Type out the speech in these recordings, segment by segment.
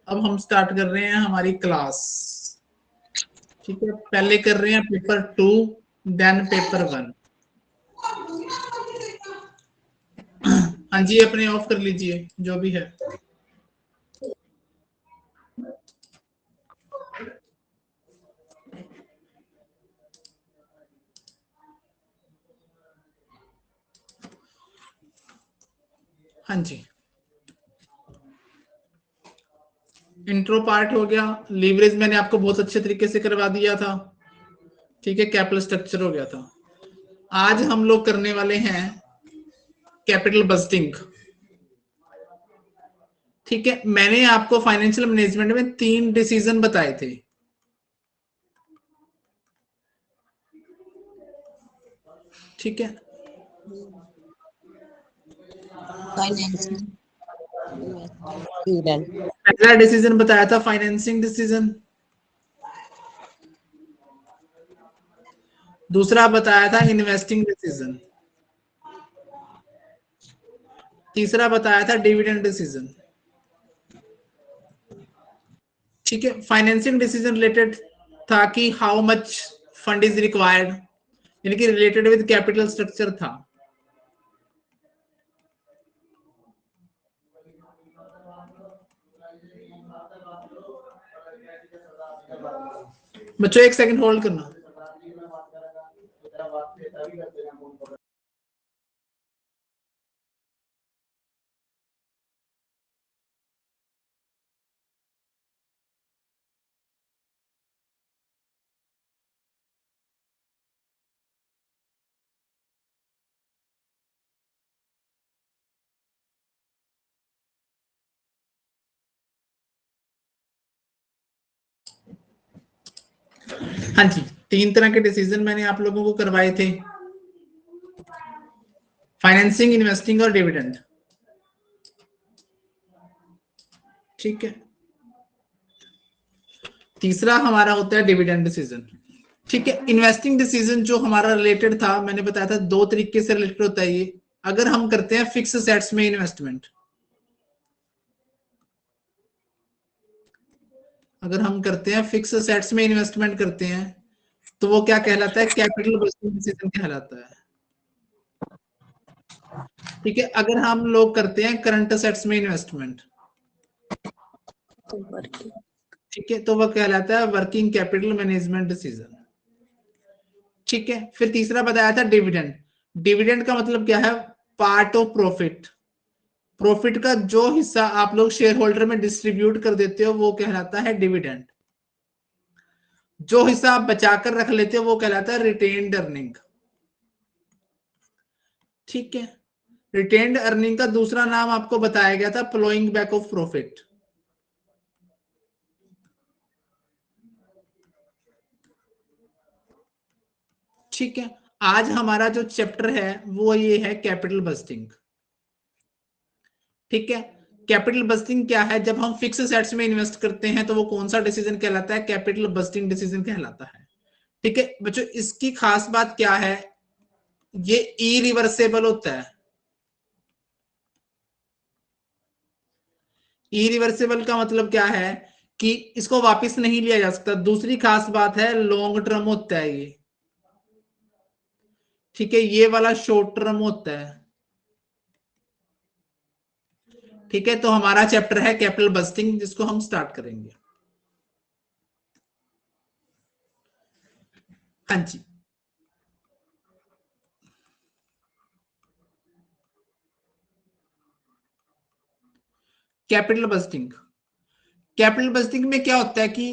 अब हम स्टार्ट कर रहे हैं हमारी क्लास। ठीक है, पहले कर रहे हैं पेपर 2 देन पेपर 1। हाँ जी, अपने ऑफ कर लीजिए जो भी है। हाँ जी, इंट्रो पार्ट हो गया। लीवरेज मैंने आपको बहुत अच्छे तरीके से करवा दिया था। ठीक है, कैपिटल स्ट्रक्चर हो गया था। आज हम लोग करने वाले हैं कैपिटल बजटिंग। ठीक है, मैंने आपको फाइनेंशियल मैनेजमेंट में 3 डिसीजन बताए थे। ठीक है, पहला डिसीजन बताया था फाइनेंसिंग डिसीजन, दूसरा बताया था इन्वेस्टिंग डिसीजन, तीसरा बताया था डिविडेंड डिसीजन। ठीक है, फाइनेंसिंग डिसीजन रिलेटेड था कि how much fund is required, यानी कि रिलेटेड विद कैपिटल स्ट्रक्चर था। बच्चों एक सेकंड होल्ड करना। हाँ जी, 3 तरह के डिसीजन मैंने आप लोगों को करवाए थे, फाइनेंसिंग, इन्वेस्टिंग और डिविडेंड। ठीक है, तीसरा हमारा होता है डिविडेंड डिसीजन। ठीक है, इन्वेस्टिंग डिसीजन जो हमारा रिलेटेड था, मैंने बताया था 2 तरीके से रिलेटेड होता है ये। अगर हम करते हैं फिक्स सेट्स में इन्वेस्टमेंट, अगर हम करते हैं फिक्स सेट्स में इन्वेस्टमेंट करते हैं तो वो क्या कहलाता है, कैपिटल बजटिंग डिसीजन कहलाता है। ठीक है, अगर हम लोग करते हैं करंट असेट्स में इन्वेस्टमेंट, ठीक है, तो वह कहलाता है वर्किंग कैपिटल मैनेजमेंट डिसीजन। ठीक है, फिर तीसरा बताया था डिविडेंड। डिविडेंड का मतलब क्या है, पार्ट ऑफ प्रॉफिट, प्रॉफिट का जो हिस्सा आप लोग शेयर होल्डर में डिस्ट्रीब्यूट कर देते हो वो कहलाता है डिविडेंड। जो हिस्सा आप बचाकर रख लेते हो वो कहलाता है रिटेन्ड अर्निंग। ठीक है, रिटेन्ड अर्निंग का दूसरा नाम आपको बताया गया था प्लोइंग बैक ऑफ प्रॉफिट। ठीक है, आज हमारा जो चैप्टर है वो ये है कैपिटल बजटिंग। ठीक है, कैपिटल बजटिंग क्या है, जब हम फिक्स एसेट्स में इन्वेस्ट करते हैं तो वो कौन सा डिसीजन कहलाता है, कैपिटल बजटिंग डिसीजन कहलाता है। ठीक है बच्चों, इसकी खास बात क्या है, ये इरिवर्सेबल होता है। इरिवर्सेबल का मतलब क्या है कि इसको वापस नहीं लिया जा सकता। दूसरी खास बात है लॉन्ग टर्म होता है ये। ठीक है, ये वाला शॉर्ट टर्म होता है। ठीक है, तो हमारा चैप्टर है कैपिटल बजटिंग जिसको हम स्टार्ट करेंगे। हाँ जी, कैपिटल बजटिंग। कैपिटल बजटिंग में क्या होता है कि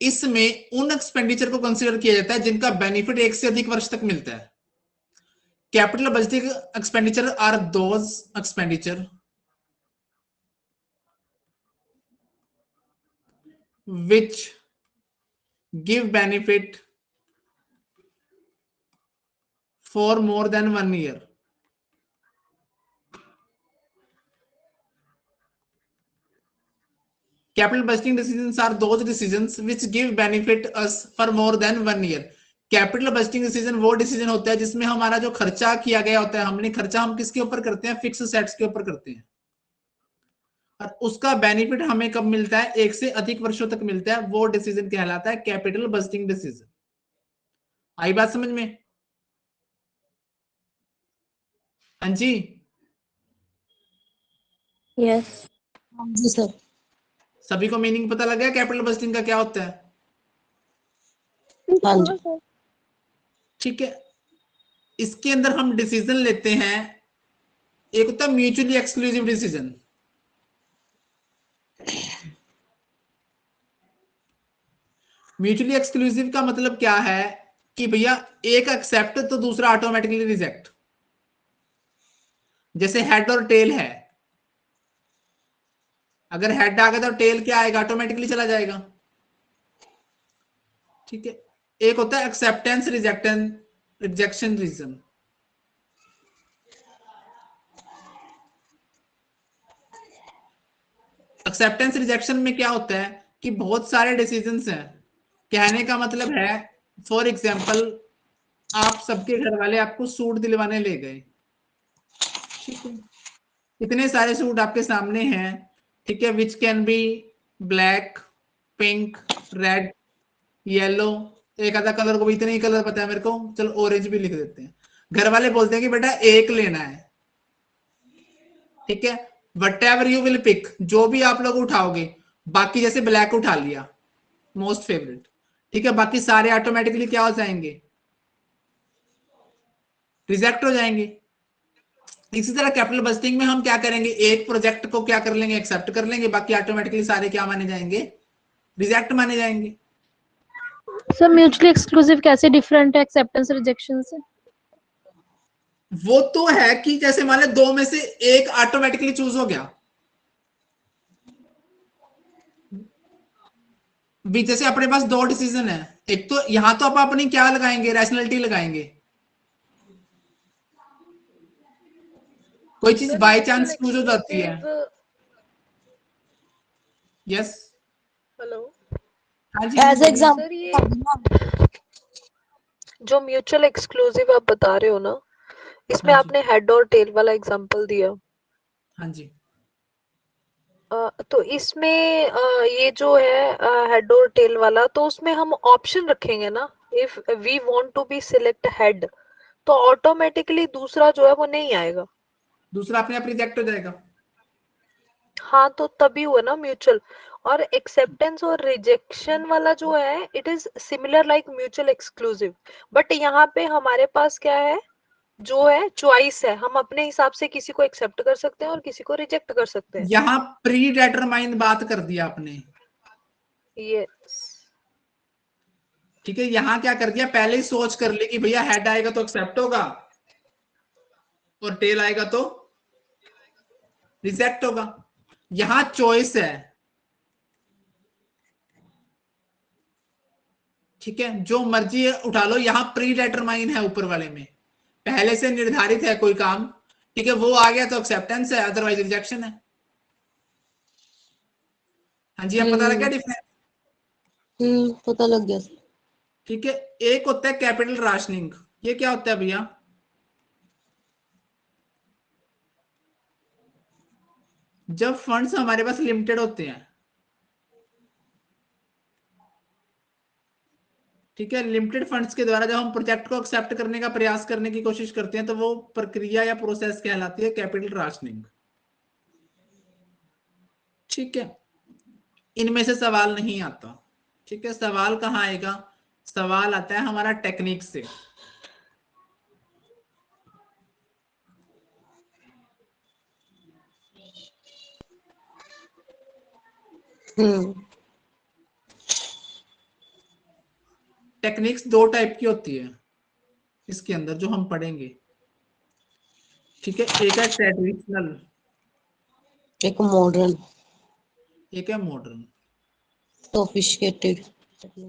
इसमें उन एक्सपेंडिचर को कंसीडर किया जाता है जिनका बेनिफिट 1 से अधिक वर्ष तक मिलता है। Capital budgeting expenditure are those expenditure which give benefit for more than 1 year. Capital budgeting decisions are those decisions which give benefit us for more than 1 year. Capital budgeting decision वो decision होता है जिसमें हमारा जो खर्चा किया गया होता है, हमने खर्चा हम किसके ऊपर करते हैं, फिक्स सेट्स के ऊपर करते हैं। और उसका बेनिफिट हमें कब मिलता है, 1 से अधिक वर्षों तक मिलता है, वो डिसीजन कहलाता है कैपिटल बस्टिंग डिसीजन। आई बात समझ में? हाँ जी, यस जी सर। सभी को मीनिंग पता लग गया कैपिटल बस्टिंग का क्या होता है? हाँ जी। ठीक है, इसके अंदर हम डिसीजन लेते हैं, एक होता है mutually exclusive decision. Mutually exclusive का मतलब क्या है कि भैया एक एक्सेप्ट तो दूसरा ऑटोमेटिकली रिजेक्ट। जैसे हेड और टेल है, अगर हेड आ गया तो टेल क्या आएगा, ऑटोमेटिकली चला जाएगा। ठीक है, एक होता है acceptance rejection region. Acceptance rejection में क्या होता है कि बहुत सारे डिसीजंस हैं, कहने का मतलब है फॉर एग्जांपल आप सबके घर वाले आपको सूट दिलवाने ले गए, ठीक है, इतने सारे सूट आपके सामने हैं, ठीक है, which can be black, pink, red, yellow, एक आधा कलर को भी, इतने ही कलर पता है मेरे को, चलो ऑरेंज भी लिख देते हैं। घर वाले बोलते हैं कि बेटा एक लेना है, ठीक है, whatever you will pick, जो भी आप लोग उठाओगे, बाकी जैसे ब्लैक उठा लिया मोस्ट फेवरेट, ठीक है, बाकी सारे ऑटोमेटिकली क्या हो जाएंगे, रिजेक्ट हो जाएंगे। इसी तरह कैपिटल बस्टिंग में हम क्या करेंगे, एक प्रोजेक्ट को क्या कर लेंगे, एक्सेप्ट कर लेंगे, बाकी ऑटोमेटिकली सारे क्या माने जाएंगे, रिजेक्ट माने जाएंगे। सर म्यूचुअली एक्सक्लूसिव कैसे डिफरेंट है एक्सेप्टेंस रिजेक्शन से? वो तो है कि जैसे मान लो दो में से एक ऑटोमेटिकली चूज हो गया, भी जैसे अपने पास दो डिसीजन है, एक तो यहां तो आप अपनी क्या लगाएंगे, रैशनैलिटी लगाएंगे, कोई चीज sir by mutual chance choose हो जाती है। एक्सक्लूसिव। यस, हेलो हाँ जी, हाँ जी, एज बोलिए। एग्जांपल सर ये जो म्यूचुअल एक्सक्लूसिव आप बता रहे हो ना, इसमें हाँ जी, आपने हेड और टेल वाला एग्जांपल दिया। हाँ जी, तो इसमें ये जो है हेड और टेल वाला, तो उसमें हम ऑप्शन रखेंगे ना, if we want to be select head, तो ऑटोमेटिकली दूसरा जो है वो नहीं आएगा। दूसरा अपने आप रिजेक्ट हो जाएगा। हाँ तो तभी हुआ ना म्यूचुअल। और एक्सेप्टेंस और रिजेक्शन वाला जो है it is similar like mutual exclusive, but यहाँ पे हमारे पास क्या है, जो है चॉइस है, हम अपने हिसाब से किसी को एक्सेप्ट कर सकते हैं और किसी को रिजेक्ट कर सकते हैं। यहां प्री डेटरमाइन बात कर दिया आपने, यस। ठीक है, यहां क्या कर दिया, पहले ही सोच कर ली कि भैया हेड आएगा तो एक्सेप्ट होगा और टेल आएगा तो रिजेक्ट होगा। यहां चॉइस है, ठीक है, जो मर्जी है उठा लो, यहां प्री डेटरमाइन है ऊपर वाले में, पहले से निर्धारित है कोई काम, ठीक है, वो आ गया तो एक्सेप्टेंस है, अदरवाइज रिजेक्शन है। हाँ जी, अब पता लग गया डिफरेंस? पता लग गया। ठीक है, एक होता है कैपिटल राशनिंग, ये क्या होता है भैया, जब फंड्स हमारे पास लिमिटेड होते हैं, ठीक है, लिमिटेड फंड्स के द्वारा जब हम प्रोजेक्ट को एक्सेप्ट करने का प्रयास करने की कोशिश करते हैं, तो वो प्रक्रिया या प्रोसेस कहलाती है कैपिटल राशनिंग। ठीक है, इनमें से सवाल नहीं आता, ठीक है, सवाल कहाँ आएगा, सवाल आता है हमारा टेक्निक से। टेक्निक्स दो टाइप की होती है इसके अंदर जो हम पढ़ेंगे, ठीक है, एक है ट्रेडिशनल, एक मॉडर्न, एक है मॉडर्न। सोफिस्टिकेटेड।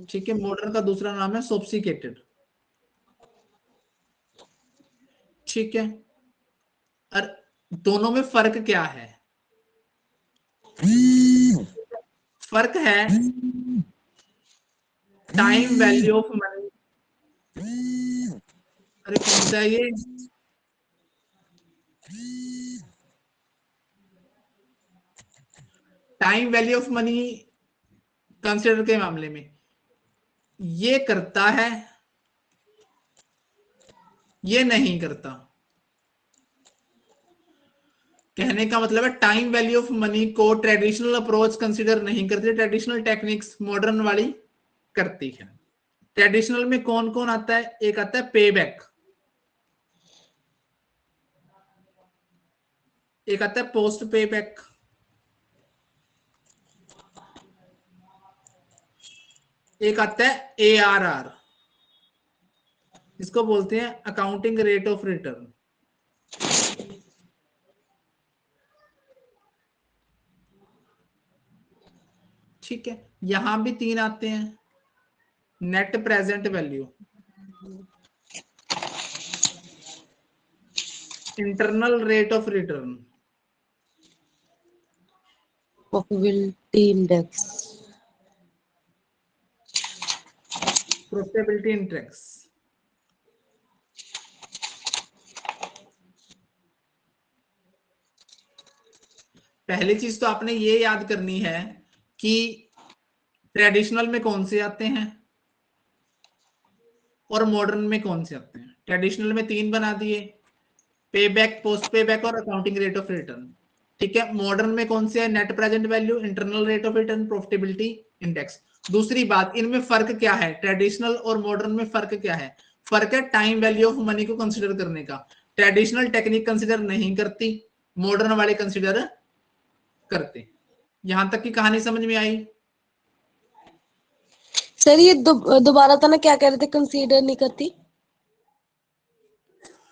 ठीक है, मॉडर्न का दूसरा नाम है सोफिस्टिकेटेड। ठीक है, और दोनों में फर्क क्या है, फर्क है टाइम वैल्यू ऑफ मनी। अरे कौन सा है ये, time value of money consider के मामले में ये करता है, ये नहीं करता। कहने का मतलब है टाइम वैल्यू ऑफ मनी को ट्रेडिशनल अप्रोच कंसीडर नहीं करती, ट्रेडिशनल टेक्निक्स मॉडर्न वाली करती है। ट्रेडिशनल में कौन कौन आता है? एक आता है पे बैक, एक आता है पोस्ट पे बैक, एक आता है ARR, इसको बोलते हैं अकाउंटिंग रेट ऑफ रिटर्न। ठीक है, यहां भी 3 आते हैं, net present value, internal rate of return, profitability index, profitability index. पहली चीज तो आपने ये याद करनी है कि ट्रेडिशनल में कौन से आते हैं और मॉडर्न में कौन से आते हैं। ट्रेडिशनल में 3 बना दिए, पे बैक, पोस्ट पे बैक और अकाउंटिंग रेट ऑफ रिटर्न। ठीक है, मॉडर्न में कौन से है? Net present value, internal rate of return, profitability index. दूसरी बात, इनमें फर्क क्या है? ट्रेडिशनल और मॉडर्न में फर्क क्या है? फर्क है टाइम वैल्यू ऑफ मनी को कंसिडर करने का। ट्रेडिशनल टेक्निक कंसिडर नहीं करती, मॉडर्न वाले कंसिडर करते। यहां तक की कहानी समझ में आई? सर ये दोबारा था ना, क्या कह रहे थे? कंसीडर नहीं करती।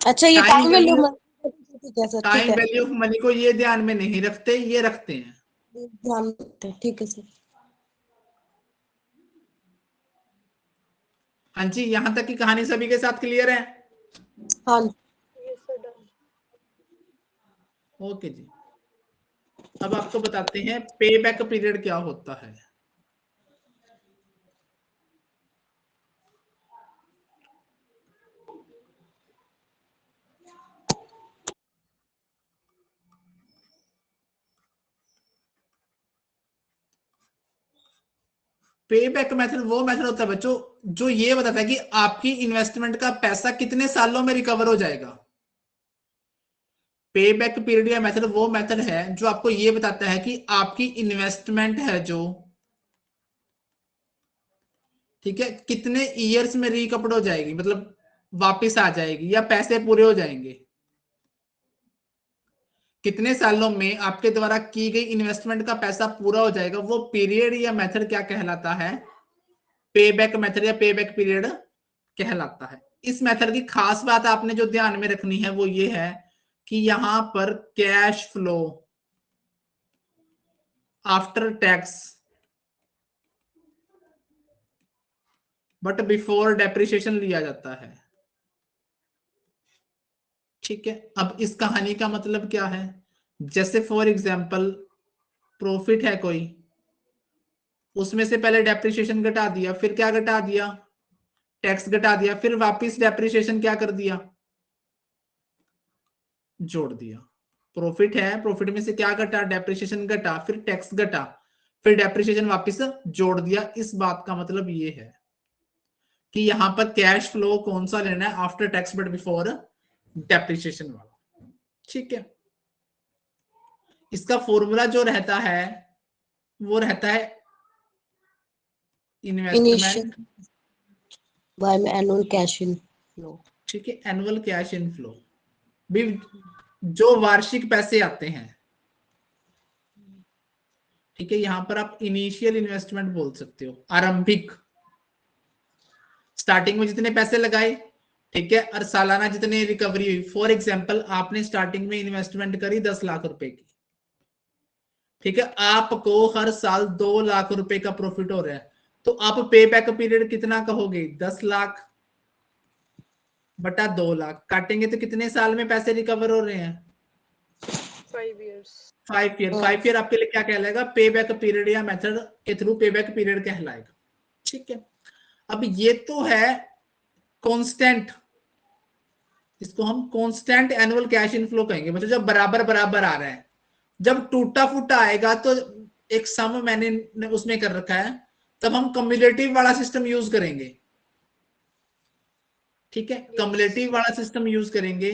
अच्छा, ये टाइम वैल्यू। ठीक है सर, ठीक टाइम है, वैल्यू ऑफ मनी को ये ध्यान में नहीं रखते, ये रखते हैं। ध्यान रखते हैं। ठीक है सर। हाँ जी, यहां तक की कहानी सभी के साथ क्लियर है? हाँ, ओके जी। अब आपको बताते हैं पे बैक पीरियड क्या होता है। पे बैक मेथड वो मेथड होता है बच्चों जो ये बताता है कि आपकी इन्वेस्टमेंट का पैसा कितने सालों में रिकवर हो जाएगा। पे बैक पीरियड या मेथड वो मेथड है जो आपको ये बताता है कि आपकी इन्वेस्टमेंट है जो, ठीक है, कितने ईयर्स में रिकवर हो जाएगी, मतलब वापस आ जाएगी या पैसे पूरे हो जाएंगे। कितने सालों में आपके द्वारा की गई इन्वेस्टमेंट का पैसा पूरा हो जाएगा, वो पीरियड या मेथड क्या कहलाता है? पे बैक मेथड या पे बैक पीरियड कहलाता है। इस मेथड की खास बात आपने जो ध्यान में रखनी है वो ये है कि यहां पर cash flow after tax but before depreciation लिया जाता है। ठीक है, अब इस कहानी का मतलब क्या है? जैसे फॉर एग्जांपल प्रॉफिट है कोई, उसमें से पहले डेप्रिसिएशन घटा दिया, फिर क्या घटा दिया? टैक्स घटा दिया, फिर वापस डेप्रिसिएशन क्या कर दिया? जोड़ दिया। प्रॉफिट है, प्रॉफिट में से क्या घटा? डेप्रिसिएशन घटा, फिर टैक्स घटा, फिर डेप्रिसिएशन वापस जोड़ दिया। इस बात का मतलब ये है कि यहां पर कैश फ्लो कौन सा लेना है? After tax but before depreciation वाला। ठीक है, इसका फॉर्मूला जो रहता है वो रहता है इनिशियल इन्वेस्टमेंट, बाय में एनुअल कैश इन फ्लो। ठीक है, एनुअल कैश इनफ्लो भी, जो वार्षिक पैसे आते हैं। ठीक है, यहां पर आप इनिशियल इन्वेस्टमेंट बोल सकते हो, आरंभिक। स्टार्टिंग में जितने पैसे लगाए, ठीक है, और सालाना जितनी रिकवरी हुई। फॉर एग्जांपल आपने स्टार्टिंग में इन्वेस्टमेंट करी 10 लाख रुपए की, ठीक है, आपको हर साल 2 लाख रुपए का प्रॉफिट हो रहा है, तो आप पे बैक पीरियड कितना कहोगे? 10 लाख बटा 2 लाख काटेंगे तो कितने साल में पैसे रिकवर हो रहे हैं? 5 years। 5 ईयर। 5 ईयर आपके लिए क्या कहलाएगा? पे बैक पीरियड या मेथड के थ्रू पे बैक पीरियड कहलाएगा। ठीक है, अब ये तो है कांस्टेंट, इसको हम कांस्टेंट एनुअल कैश इनफ्लो कहेंगे, मतलब जब बराबर बराबर आ रहा है। जब टूटा फूटा आएगा तो एक सम मैंने उसमें कर रखा है, तब हम कम्युलेटिव वाला सिस्टम यूज करेंगे। ठीक है, कम्युलेटिव वाला सिस्टम यूज करेंगे।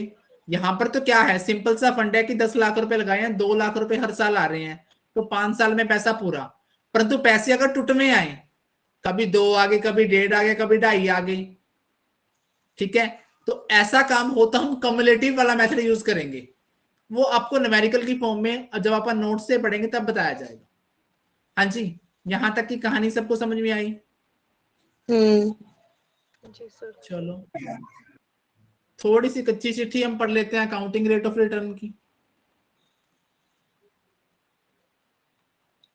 यहां पर तो क्या है, सिंपल सा फंड है कि 10 लाख रुपए लगाए हैं, 2 लाख रुपए हर साल आ रहे हैं, तो 5 साल में पैसा पूरा। परंतु पैसे अगर टुट में आए, कभी 2 आ गए, कभी 1.5 आ गए, कभी 2.5 आ गए, ठीक है, तो ऐसा काम हो तो हम कम्युलेटिव वाला मेथड यूज करेंगे। वो आपको न्यूमेरिकल की फॉर्म में जब अपन नोट से पढ़ेंगे तब बताया जाएगा। हाँ जी, यहां तक की कहानी सबको समझ में आई? जी सर। चलो, थोड़ी सी कच्ची चिट्ठी हम पढ़ लेते हैं अकाउंटिंग रेट ऑफ रिटर्न की।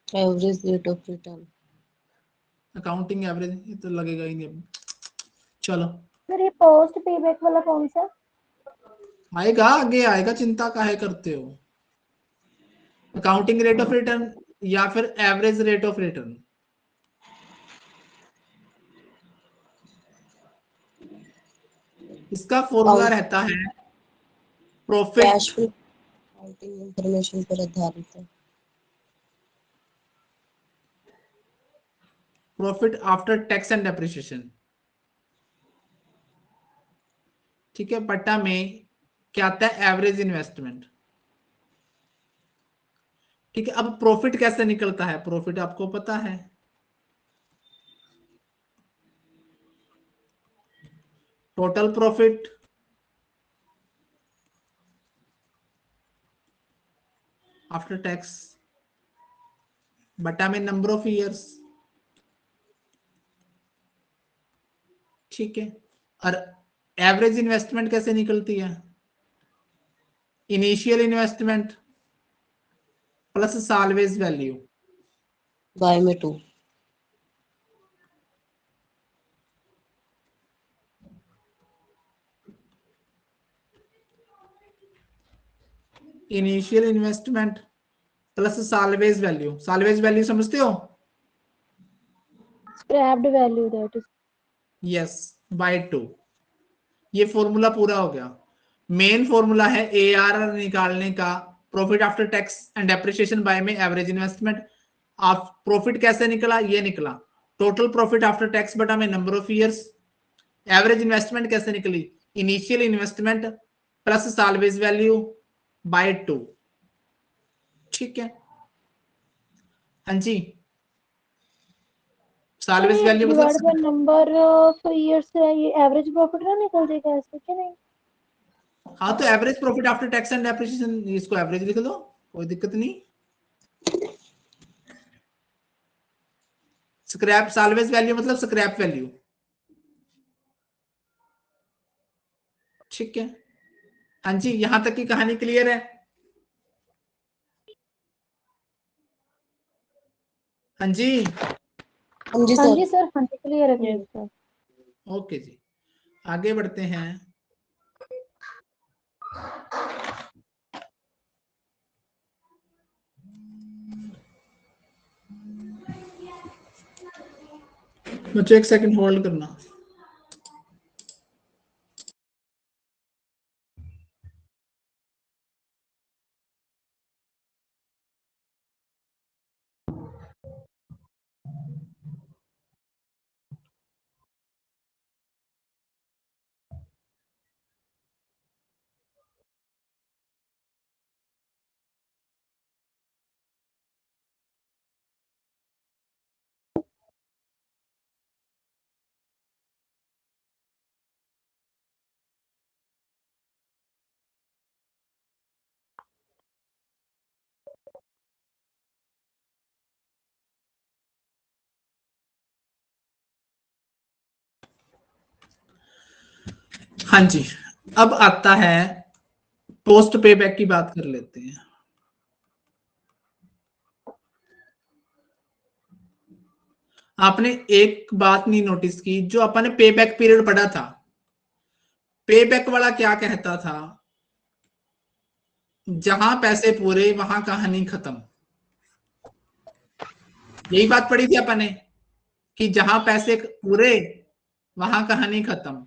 Average rate of return, accounting average, ये तो लगेगा ही नहीं अब। चलो, सर ये पोस्ट पेबैक वाला कौन सा? आएगा, आगे आएगा, चिंता काहे करते हो। अकाउंटिंग रेट ऑफ रिटर्न या फिर एवरेज रेट ऑफ रिटर्न। इसका फॉर्मूला रहता है profit, cash flow accounting information पर आधारित है। Profit after tax and depreciation. ठीक है, बटा में क्या आता है, एवरेज इन्वेस्टमेंट। ठीक है, अब प्रॉफिट कैसे निकलता है, प्रॉफिट आपको पता है, टोटल प्रॉफिट आफ्टर टैक्स बटा में नंबर ऑफ ईयर्स। ठीक है, और एवरेज इन्वेस्टमेंट कैसे निकलती है, initial investment plus salvage value. By में 2। Initial investment plus salvage value. Salvage value समझते हो? Scrapped value that is. Yes, by 2। ये फॉर्मूला पूरा हो गया। मेन फॉर्मूला है ARR निकालने का, profit after tax and depreciation by में एवरेज इन्वेस्टमेंट। आप प्रॉफिट कैसे निकला, ये निकला टोटल प्रॉफिट आफ्टर टैक्स बटा में number of years. Average investment कैसे निकली, initial investment plus salvage value bye 2। ठीक है, हाँ जी, सालवेज वैल्यू डिवाइड बाय मतलब, नंबर ऑफ इयर्स है, ये एवरेज प्रॉफिट ना निकल जाएगा ऐसे कि नहीं? हाँ, तो average profit after tax and depreciation, इसको एवरेज लिख दो, कोई दिक्कत नहीं। स्क्रैप सालवेज वैल्यू मतलब स्क्रैप वैल्यू। ठीक है, हाँ जी, यहां तक की कहानी क्लियर है? हाँ जी, हाँ जी हाँ सर। जी सर, हाँ जी क्लियर है, क्लियर सर। ओके जी, आगे बढ़ते हैं। मुझे एक सेकंड होल्ड करना। हाँ जी, अब आता है पोस्ट पे बैक की बात कर लेते हैं। आपने एक बात नहीं नोटिस की, जो अपन ने पे बैक पीरियड पढ़ा था, पे बैक वाला क्या कहता था, जहां पैसे पूरे वहां कहानी खत्म। यही बात पढ़ी थी अपन ने कि जहां पैसे पूरे वहां कहानी खत्म।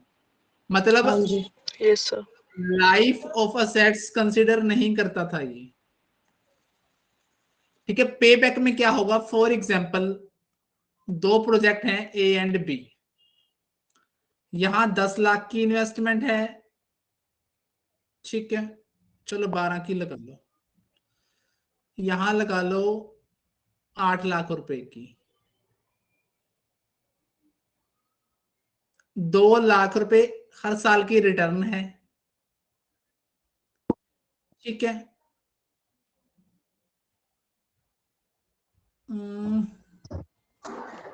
मतलब हाँ जी। Yes sir. Life of assets consider नहीं करता था ये। ठीक है, पे बैक में क्या होगा, फॉर एग्जाम्पल दो प्रोजेक्ट हैं ए एंड बी, यहां 10 लाख की इन्वेस्टमेंट है, ठीक है, चलो 12 की लगा लो, यहां लगा लो 8 लाख रुपए की, 2 लाख रुपए हर साल की रिटर्न है, ठीक है।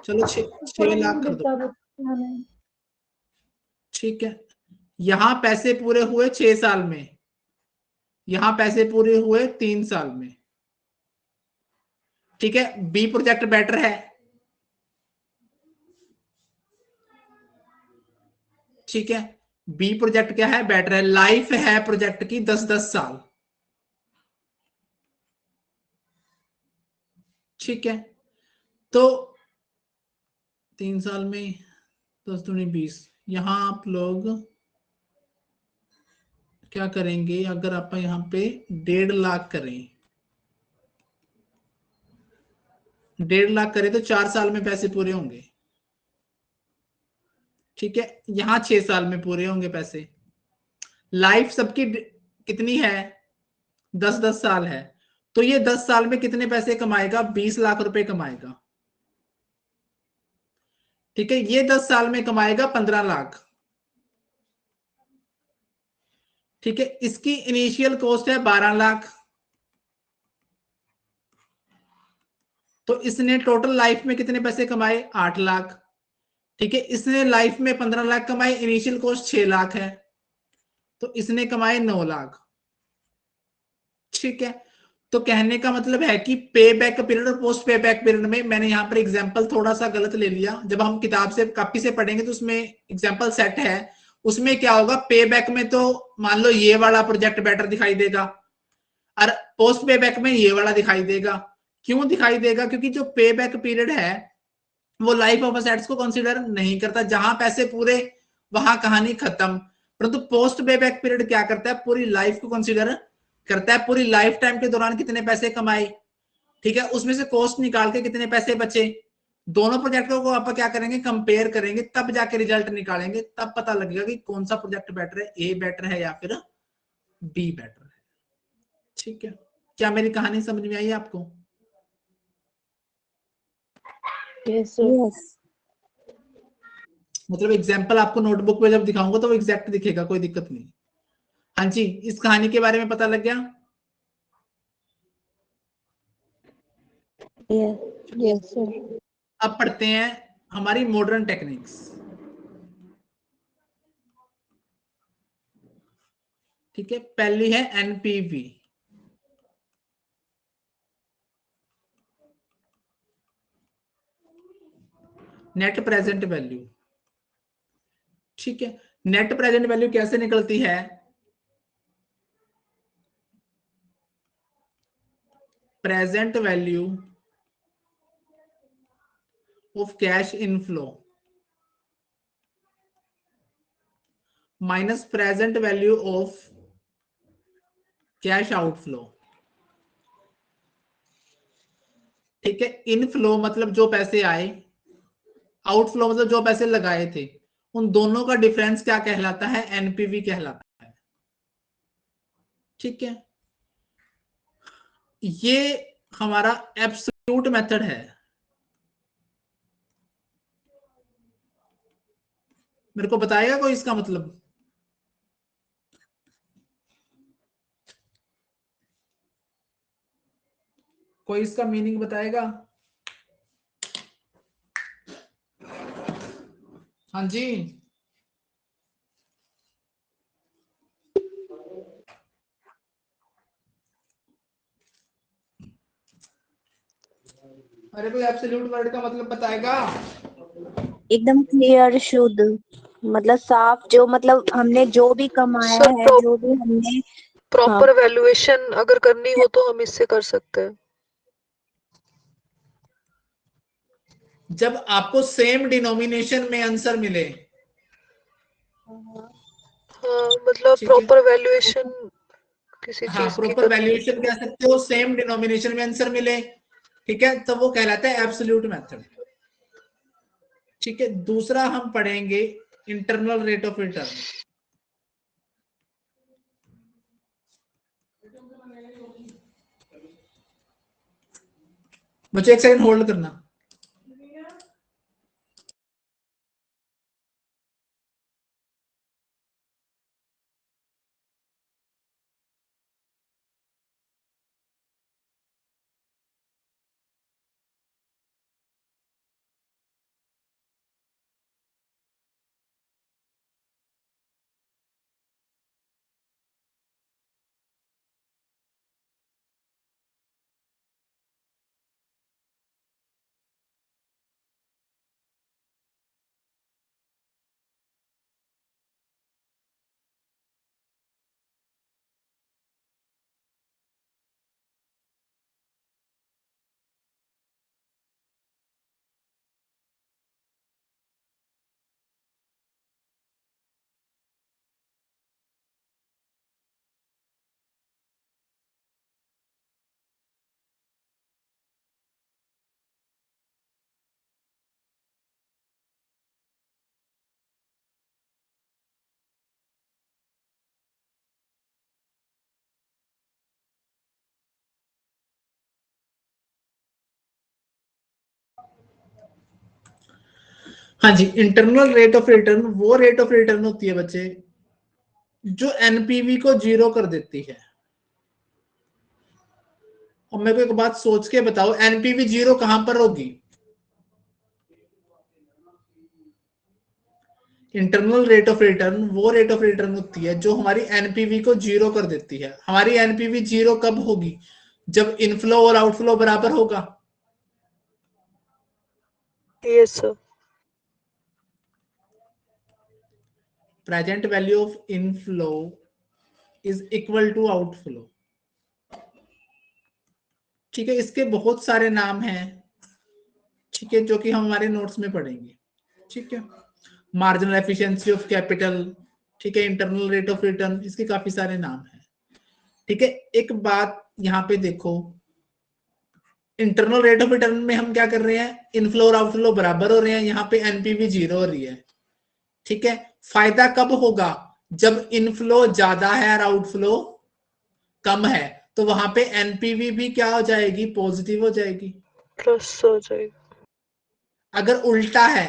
चलो 6 लाख कर दो, ठीक है। यहां पैसे पूरे हुए 6 साल में, यहां पैसे पूरे हुए 3 साल में, ठीक है। बी प्रोजेक्ट बेटर है, ठीक है, बी प्रोजेक्ट क्या है, बेटर है, लाइफ है प्रोजेक्ट की 10-10 साल, ठीक है। तो 3 साल में 10 दूनी 20, यहां आप लोग क्या करेंगे, अगर आप यहां पे 1.5 लाख करें, 1.5 लाख करें तो 4 साल में पैसे पूरे होंगे, ठीक है। यहां 6 साल में पूरे होंगे पैसे, लाइफ सबकी कितनी है, 10-10 साल है, तो ये 10 साल में कितने पैसे कमाएगा, 20 लाख रुपए कमाएगा, ठीक है। ये 10 साल में कमाएगा 15 लाख, ठीक है। इसकी इनिशियल कॉस्ट है 12 लाख, तो इसने टोटल लाइफ में कितने पैसे कमाए, 8 लाख, ठीक है। इसने लाइफ में 15 लाख कमाए, इनिशियल कॉस्ट 6 लाख है, तो इसने कमाए 9 लाख, ठीक है। तो कहने का मतलब है कि पे बैक पीरियड और पोस्ट पे बैक पीरियड में मैंने यहां पर एग्जांपल थोड़ा सा गलत ले लिया, जब हम किताब से कॉपी से पढ़ेंगे तो उसमें एग्जांपल सेट है, उसमें क्या होगा, पे बैक में तो मान लो ये वाला प्रोजेक्ट बेटर दिखाई देगा, और पोस्ट पे बैक में ये वाला दिखाई देगा। क्यों दिखाई देगा, क्योंकि जो पे बैक पीरियड है वो लाइफ ऑफ असेट्स को कंसीडर नहीं करता, जहां पैसे पूरे वहां कहानी खत्म, परंतु पोस्ट पे बैक पीरियड क्या करता है, पूरी लाइफ को कंसीडर करता है, पूरी लाइफ टाइम के दौरान कितने पैसे कमाए, ठीक है, उसमें से कॉस्ट निकाल के कितने पैसे बचे, दोनों प्रोजेक्टों को आप क्या करेंगे, कंपेयर करेंगे, तब जाके रिजल्ट निकालेंगे, तब पता लगेगा कि कौन सा प्रोजेक्ट बेटर है, ए बेटर है या फिर बी बेटर है, ठीक है। क्या मेरी कहानी समझ में आई आपको? यस मतलब एग्जाम्पल आपको नोटबुक पे जब दिखाऊंगा तो वो एग्जैक्ट दिखेगा, कोई दिक्कत नहीं। हाँ जी, इस कहानी के बारे में पता लग गया? Yes sir. अब पढ़ते हैं हमारी मॉडर्न टेक्निक्स, ठीक है। पहली है एनपीवी, नेट प्रेजेंट वैल्यू, ठीक है। नेट प्रेजेंट वैल्यू कैसे निकलती है, present value of cash inflow minus present value of cash outflow, ठीक है। इनफ्लो मतलब जो पैसे आए, आउटफ्लो मतलब जो पैसे लगाए थे, उन दोनों का डिफरेंस क्या कहलाता है, एनपीवी कहलाता है, ठीक है। ये हमारा एब्सोल्यूट मेथड है, मेरे को बताएगा कोई इसका मतलब, कोई इसका मीनिंग बताएगा? हाँ जी, अरे कोई एब्सोल्यूट वर्ड का मतलब बताएगा? एकदम क्लियर, शुद्ध, मतलब साफ, जो मतलब हमने जो भी कमाया सर है, जो भी हमने प्रॉपर वैल्यूएशन अगर करनी हो तो हम इससे कर सकते हैं। जब आपको सेम डिनोमिनेशन में आंसर मिले, हाँ मतलब ठीक है, प्रॉपर वैल्यूएशन किसी हाँ चीज की प्रॉपर करनी है वैल्यूएशन तो। कह सकते हो, सेम डिनोमिनेशन में आंसर मिले, ठीक है, तो वो कहलाता है एब्सोल्यूट मेथड। ठीक है, दूसरा हम पढ़ेंगे इंटरनल रेट ऑफ रिटर्न। मुझे एक सेकंड होल्ड करना। हाँ जी, इंटरनल रेट ऑफ रिटर्न वो रेट ऑफ रिटर्न होती है बच्चे जो एनपीवी को 0 कर देती है। और मेरे को एक बात सोच के बताओ, एनपीवी 0 कहां पर होगी? इंटरनल रेट ऑफ रिटर्न वो रेट ऑफ रिटर्न होती है जो हमारी एनपीवी को 0 कर देती है। हमारी एनपीवी 0 कब होगी? जब इनफ्लो और आउटफ्लो बराबर होगा। Yes sir. Present value of inflow is equal to outflow. ठीक है, इसके बहुत सारे नाम हैं, ठीक है, जो कि हम हमारे नोट्स में पढ़ेंगे। ठीक है, मार्जिनल एफिशिएंसी ऑफ कैपिटल, ठीक है, इंटरनल रेट ऑफ रिटर्न, इसके काफी सारे नाम हैं। ठीक है, एक बात यहाँ पे देखो, इंटरनल रेट ऑफ रिटर्न में हम क्या कर रहे हैं? इनफ्लो और आउटफ्लो बराबर हो रहे हैं, यहाँ पे एनपीवी 0 हो रही है। ठीक है, फायदा कब होगा? जब इनफ्लो ज्यादा है और आउटफ्लो कम है, तो वहां पे एनपीवी भी क्या हो जाएगी? पॉजिटिव हो जाएगी। प्लस हो जाएगा। अगर उल्टा है,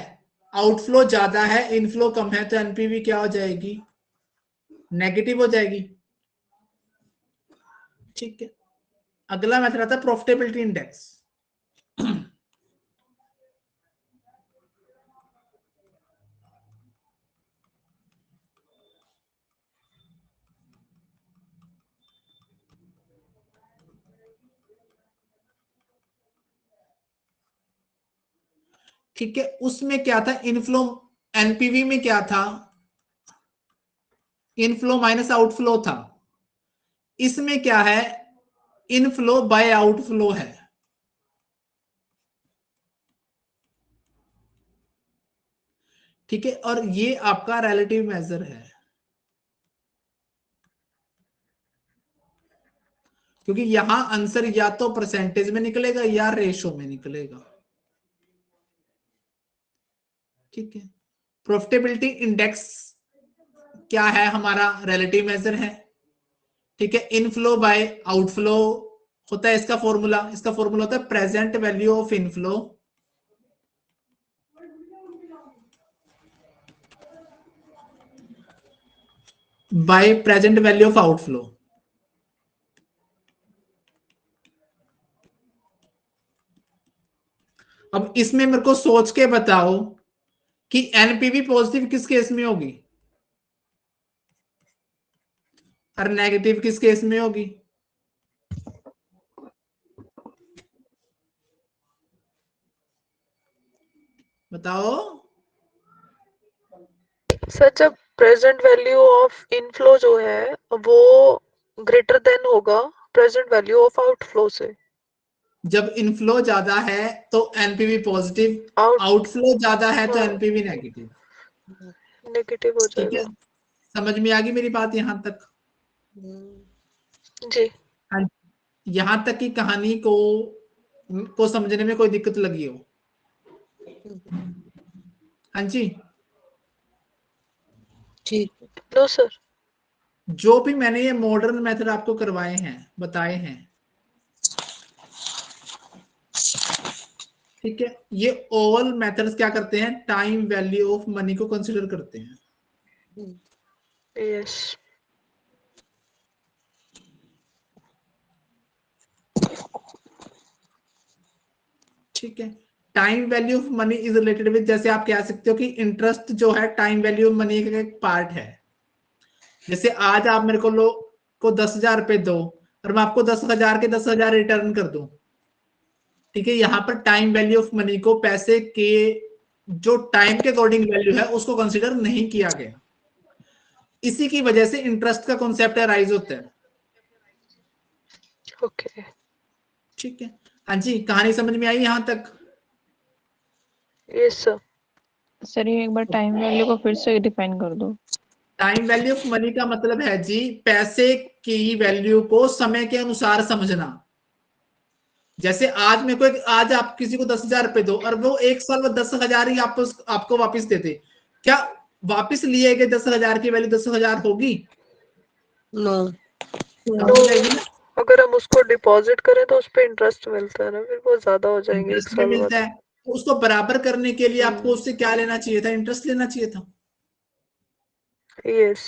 आउटफ्लो ज्यादा है इनफ्लो कम है, तो एनपीवी क्या हो जाएगी? नेगेटिव हो जाएगी। ठीक है, अगला मेथड आता है प्रॉफिटेबिलिटी इंडेक्स। ठीक है, उसमें क्या था? इनफ्लो, एनपीवी में क्या था? इनफ्लो माइनस आउटफ्लो था। इसमें क्या है? इनफ्लो बाय आउटफ्लो है। ठीक है, और ये आपका रिलेटिव मेजर है, क्योंकि यहां आंसर या तो परसेंटेज में निकलेगा या रेशो में निकलेगा। ठीक है, प्रॉफिटेबिलिटी इंडेक्स क्या है? हमारा रिलेटिव मेजर है। ठीक है, इनफ्लो बाय आउटफ्लो होता है इसका फॉर्मूला। इसका फॉर्मूला होता है present value of inflow by present value of outflow. अब इसमें मेरे को सोच के बताओ कि एनपीवी पॉजिटिव किस केस में होगी और नेगेटिव किस केस में होगी? बताओ। सर जब प्रेजेंट वैल्यू ऑफ इनफ्लो जो है वो ग्रेटर देन होगा प्रेजेंट वैल्यू ऑफ आउटफ्लो से। जब इनफ्लो ज्यादा है तो एनपीवी पॉजिटिव, आउट आउटफ्लो ज्यादा है तो हाँ एनपीवी नेगेटिव। नेगेटिव हो ठीक है, जाएगा। समझ में आ गई मेरी बात यहां तक? जी। हाँ, यहां तक की कहानी को को समझने में कोई दिक्कत लगी हो? हाँ जी, ठीक। No sir. जो भी मैंने ये मॉडर्न मेथड आपको करवाए हैं, बताए हैं, ठीक है, ये ऑल मेथड्स क्या करते हैं, टाइम वैल्यू ऑफ मनी को कंसीडर करते हैं। यस। ठीक है, time value of money is related with, जैसे आप कह सकते हो कि इंटरेस्ट जो है टाइम वैल्यू ऑफ मनी का एक पार्ट है। जैसे आज आप मेरे को 10,000 रुपए दो और मैं आपको 10,000 के 10,000 रिटर्न कर दूं, ठीक है, यहाँ पर टाइम वैल्यू ऑफ मनी को पैसे के जो टाइम के अकॉर्डिंग वैल्यू है उसको कंसीडर नहीं किया गया। इसी की वजह से इंटरेस्ट का कॉन्सेप्ट राइज होता है। ओके। ठीक है, हाँ जी, कहानी समझ में आई यहां तक? Yes sir. सर ये एक बार टाइम वैल्यू को फिर से डिफाइन कर दो। टाइम वैल्यू ऑफ मनी का मतलब है जी पैसे की वैल्यू को समय के अनुसार समझना। जैसे आज मेरे को आज आप किसी को 10,000 रुपए दो और वो एक साल में 10,000 ही आपको वापस देते, क्या वापस लिए गए 10,000 की वैल्यू 10,000 होगी? नो। हो जाएगी ना। अगर हम उसको डिपॉजिट करें तो उस पे इंटरेस्ट मिलता है ना, फिर वो ज्यादा हो जाएंगे एक इंटरेस्ट में साल बाद। मिलता है, तो उसको बराबर करने के लिए आपको उससे क्या लेना चाहिए था, इंटरेस्ट लेना चाहिए था। यस।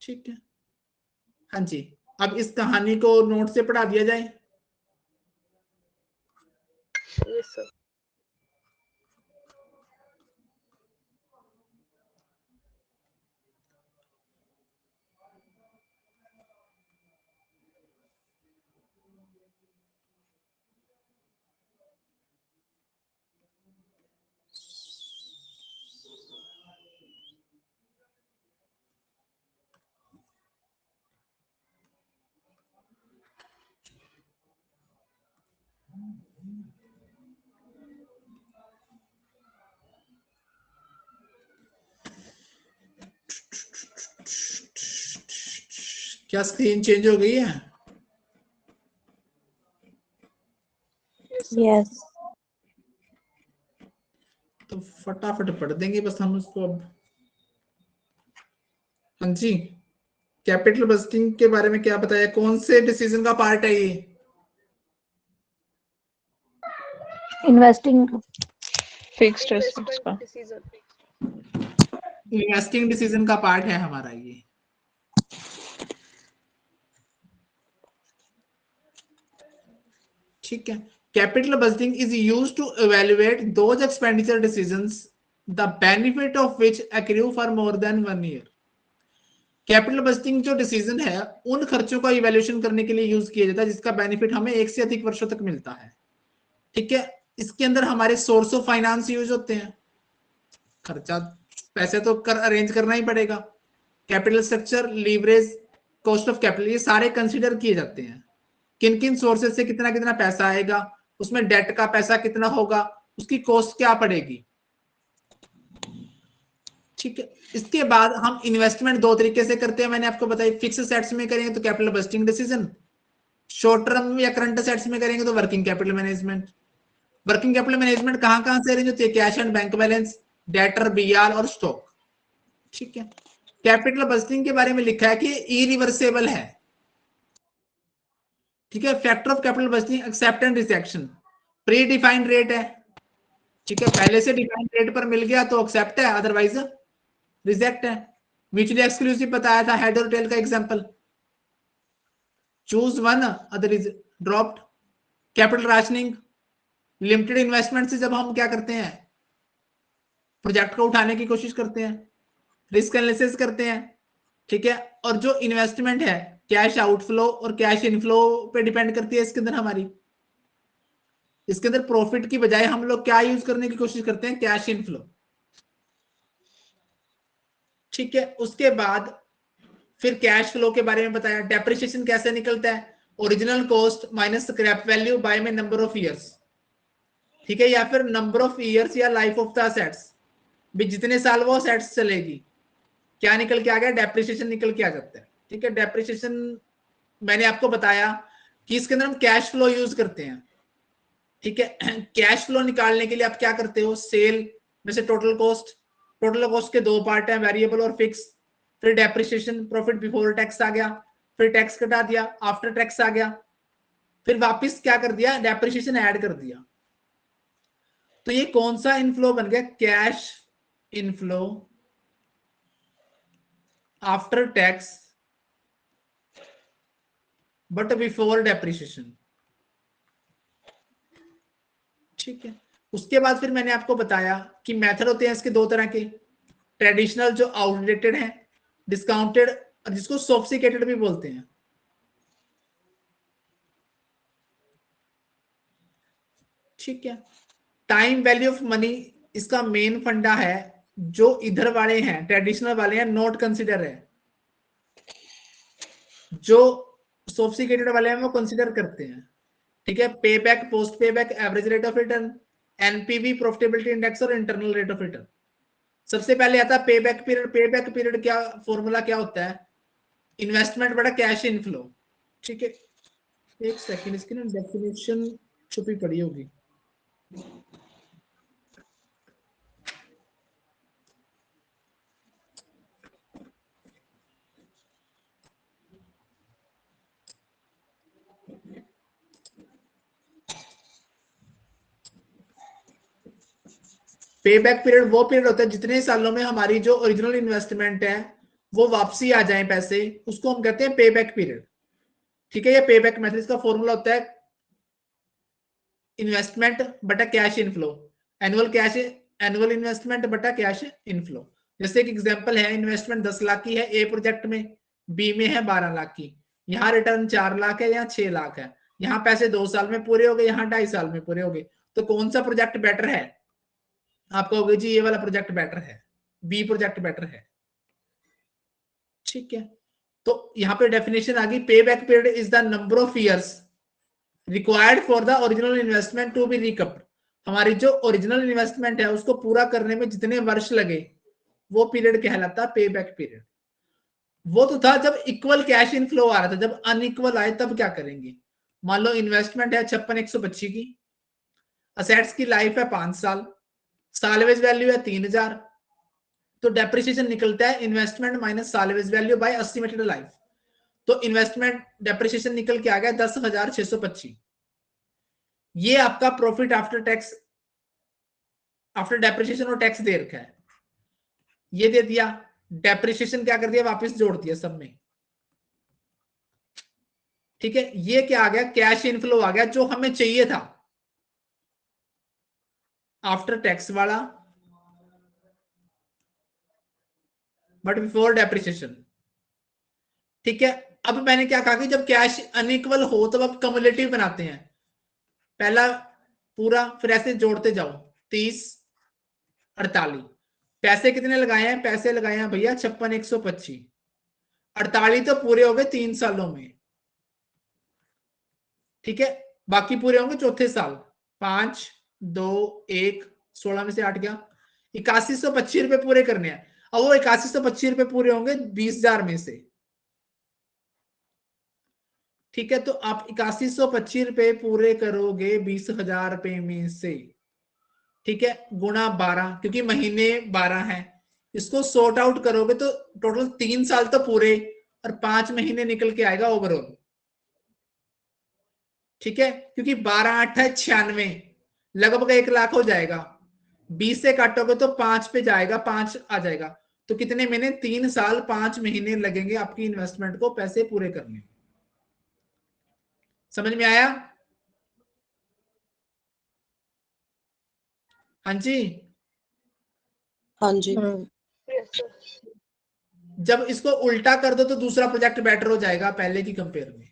ठीक है, हाँ जी, अब इस कहानी को नोट से पढ़ा दिया जाए। Yes sir. क्या स्क्रीन चेंज हो गई है? यस। तो फटाफट पढ़ देंगे बस हम उसको अब। हाँ जी, कैपिटल बजटिंग के बारे में क्या बताया, कौन से डिसीजन का पार्ट है ये? इन्वेस्टिंग फिक्स्ड एसेट्स का। डिसीजन। इन्वेस्टिंग डिसीजन का पार्ट है हमारा ये। ठीक है, capital budgeting is used to evaluate those expenditure decisions the benefit of which accrue for more than 1 year. Capital budgeting जो डिसीजन है उन खर्चों का इवैल्यूएशन करने के लिए यूज किया जाता है जिसका बेनिफिट हमें एक से अधिक वर्षों तक मिलता है। ठीक है, इसके अंदर हमारे सोर्स ऑफ फाइनेंस यूज होते हैं, खर्चा पैसे तो अरेंज करना ही पड़ेगा, capital structure, leverage, cost of capital, ये सारे कंसीडर किए जाते हैं। किन किन सोर्सेज से कितना कितना पैसा आएगा, उसमें डेट का पैसा कितना होगा, उसकी कॉस्ट क्या पड़ेगी। ठीक है, इसके बाद हम इन्वेस्टमेंट दो तरीके से करते हैं, मैंने आपको बताया, फिक्स एसेट्स में करेंगे तो capital budgeting decision, short term या करंट एसेट्स में करेंगे तो working capital management. Working capital management कहां कहां से अरेंज होती है, cash and bank balance, debtor, BR और स्टॉक। ठीक है, कैपिटल बजटिंग के बारे में लिखा है कि इरिवर्सेबल है। ठीक है, factor of capital budgeting accept and rejection, predefined rate है। ठीक है, पहले से डिफाइंड रेट पर मिल गया तो एक्सेप्ट है, अदरवाइज रिजेक्ट है। म्यूचुअली एक्सक्लूसिव बताया था, हेड और टेल का example, choose one other is dropped. Capital rationing, limited investment से जब हम क्या करते हैं, प्रोजेक्ट को उठाने की कोशिश करते हैं, रिस्क एनालिसिस करते हैं। ठीक है, और जो इन्वेस्टमेंट है कैश आउटफ्लो और कैश इनफ्लो पे डिपेंड करती है इसके अंदर हमारी। इसके अंदर प्रॉफिट की बजाय हम लोग क्या यूज करने की कोशिश करते हैं, कैश इनफ्लो। ठीक है, उसके बाद फिर कैश फ्लो के बारे में बताया, डेप्रिसिएशन कैसे निकलता है, original cost minus scrap value by में नंबर ऑफ ईयर्स। ठीक है, या फिर नंबर ऑफ ईयर्स या लाइफ ऑफ द असेट्स, भी जितने साल वो असेट्स चलेगी, क्या निकल के आ गया, डेप्रिसिएशन निकल के आ जाता है। ठीक है, डेप्रिसिएशन मैंने आपको बताया कि इसके अंदर हम कैश फ्लो यूज करते हैं। ठीक है, कैश फ्लो निकालने के लिए आप क्या करते हो, सेल में से टोटल कॉस्ट के दो पार्ट है, वेरिएबल और फिक्स, फिर डेप्रिसिएशन, प्रॉफिट बिफोर टैक्स आ गया, फिर टैक्स कटा दिया, आफ्टर टैक्स आ गया, फिर वापस क्या कर दिया, डेप्रिसिएशन ऐड कर दिया। तो ये कौन सा इनफ्लो बन गया, cash inflow after tax but before depreciation. ठीक है, उसके बाद फिर मैंने आपको बताया कि मेथड होते हैं इसके दो तरह के, ट्रेडिशनल जो आउटडेटेड है, डिस्काउंटेड, जिसको सोफिस्टिकेटेड भी बोलते हैं। ठीक है, टाइम वैल्यू ऑफ मनी इसका मेन फंडा है, जो इधर वाले हैं ट्रेडिशनल वाले हैं नोट कंसीडर है, जो सोफिस्टिकेटेड वाले हैं वो कंसीडर करते हैं। ठीक है, पे बैक, पोस्ट पे back, average rate of return, NPV, profitability index और इंटरनल रेट ऑफ रिटर्न। सबसे पहले आता है पे बैक पीरियड। पे बैक पीरियड क्या फॉर्मूला क्या होता है, इन्वेस्टमेंट बड़ा कैश इनफ्लो। ठीक है, एक सेकंड, इसकी ना डेफिनेशन छुपी पड़ी होगी। पे बैक पीरियड वो पीरियड होता है जितने सालों में हमारी जो ओरिजिनल इन्वेस्टमेंट है वो वापसी आ जाए पैसे, उसको हम कहते हैं पे बैक पीरियड। ठीक है, ये पे बैक मेथड का फॉर्मूला होता है इन्वेस्टमेंट बटा कैश इनफ्लो, एनुअल इन्वेस्टमेंट बटा कैश इनफ्लो। जैसे एक एग्जांपल है, इन्वेस्टमेंट 10 लाख की है ए प्रोजेक्ट में, बी में है 12 लाख की, यहाँ रिटर्न 4 लाख है, यहाँ 6 लाख है, यहाँ पैसे 2 साल में पूरे हो गए, यहाँ 2.5 साल में पूरे हो गए। तो कौन सा प्रोजेक्ट बेटर है, आप कहोगे जी ये वाला प्रोजेक्ट बेटर है, बी प्रोजेक्ट बेटर है। ठीक है, तो यहाँ पे डेफिनेशन आ गई, पे back period is the number of years required for the original investment to be recovered. हमारी जो ओरिजिनल इन्वेस्टमेंट है उसको पूरा करने में जितने वर्ष लगे वो पीरियड कहलाता है पे बैक पीरियड। वो तो था जब इक्वल कैश इनफ्लो आ रहा था, जब अनइक्वल आए तब क्या करेंगे। मान लो इन्वेस्टमेंट है 56,125 की, असेट्स की लाइफ है 5 साल, सालवेज वैल्यू है 3,000, तो डेप्रिसिएशन निकलता है investment minus salvage value bye estimated life. तो इन्वेस्टमेंट डेप्रिसिएशन निकल के आ गया 10,625। ये आपका profit after tax, after depreciation और टैक्स दे रखा है, ये दे दिया। डेप्रिसिएशन क्या कर दिया, वापस जोड़ दिया सब में। ठीक है, ये क्या आ गया, कैश इनफ्लो आ गया जो हमें चाहिए था, आफ्टर टैक्स वाला बट बिफोर डेप्रिसिएशन। ठीक है, अब मैंने क्या कहा कि जब कैश अनइक्वल हो तब आप कम्युलेटिव बनाते हैं, पहला पूरा फिर ऐसे जोड़ते जाओ, 30, 48। पैसे कितने लगाए हैं, पैसे लगाए हैं भैया 56,125, 48 तो पूरे हो गए 3 सालों में। ठीक है, बाकी पूरे होंगे चौथे साल, 5, 2, 1, 16 में से 8 गया, 8125 रुपए पूरे करने हैं। अब वो 8125 रुपए पूरे होंगे 20,000 में से। ठीक है, तो आप 8125 रुपए पूरे करोगे 20,000 रुपए में से। ठीक है, गुणा 12, क्योंकि महीने 12 हैं, इसको सॉर्ट आउट करोगे तो टोटल 3 साल तो पूरे और 5 महीने निकल के आएगा ओवरऑल। ठीक है, क्योंकि 12 8 है 96, लगभग 1 लाख हो जाएगा। 20 से काटोगे तो 5 पे जाएगा, 5 आ जाएगा। तो कितने महीने, 3 साल 5 महीने लगेंगे आपकी इन्वेस्टमेंट को पैसे पूरे करने में। समझ में आया? हाँ जी, हाँ जी। Yes, sir. जब इसको उल्टा कर दो तो दूसरा प्रोजेक्ट बेटर हो जाएगा पहले की कंपेयर में।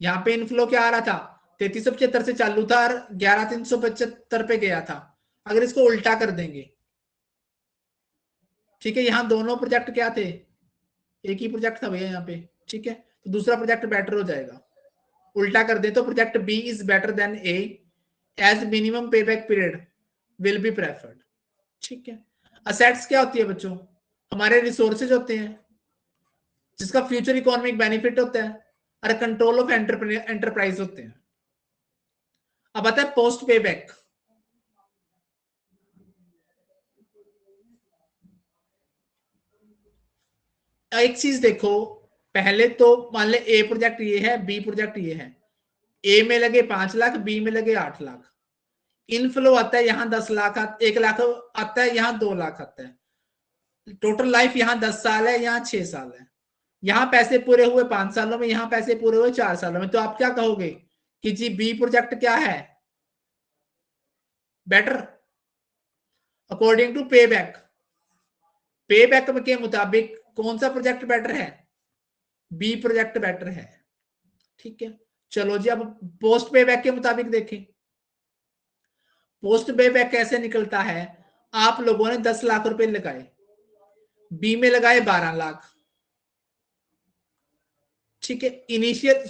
यहाँ पे इनफ्लो क्या आ रहा था, 3375 से चालू था और 11,375 पे गया था। अगर इसको उल्टा कर देंगे, ठीक है, यहाँ दोनों प्रोजेक्ट क्या थे, एक ही प्रोजेक्ट था भैया यहाँ पे। ठीक है, तो दूसरा प्रोजेक्ट बेटर हो जाएगा। उल्टा कर दे तो project B is better than A as minimum pay back period will be preferred. ठीक है, असेट्स क्या होती है बच्चों, हमारे रिसोर्सेज होते हैं जिसका फ्यूचर इकोनॉमिक बेनिफिट होता है और कंट्रोल ऑफ एंटरप्राइज होते हैं। अब आता है पोस्ट पे बैक। एक चीज देखो, पहले तो मान ले ए प्रोजेक्ट ये है, बी प्रोजेक्ट ये है, ए में लगे 5 लाख, बी में लगे 8 लाख, इनफ्लो आता है यहाँ 10 लाख, 1 लाख आता है, यहाँ 2 लाख आता है, टोटल लाइफ यहाँ 10 साल है, यहाँ 6 साल है, यहाँ पैसे पूरे हुए 5 सालों में, यहाँ पैसे पूरे हुए 4 सालों में। तो आप क्या कहोगे कि जी बी प्रोजेक्ट क्या है बेटर अकॉर्डिंग टू पे बैक। पे बैक के मुताबिक कौन सा प्रोजेक्ट बेटर है? बी प्रोजेक्ट बेटर है। ठीक है, चलो जी अब पोस्ट पे बैक के मुताबिक देखें। पोस्ट पे बैक कैसे निकलता है? आप लोगों ने 10 लाख रुपए लगाए, बी में लगाए 12 लाख, ठीक है, इनिशियल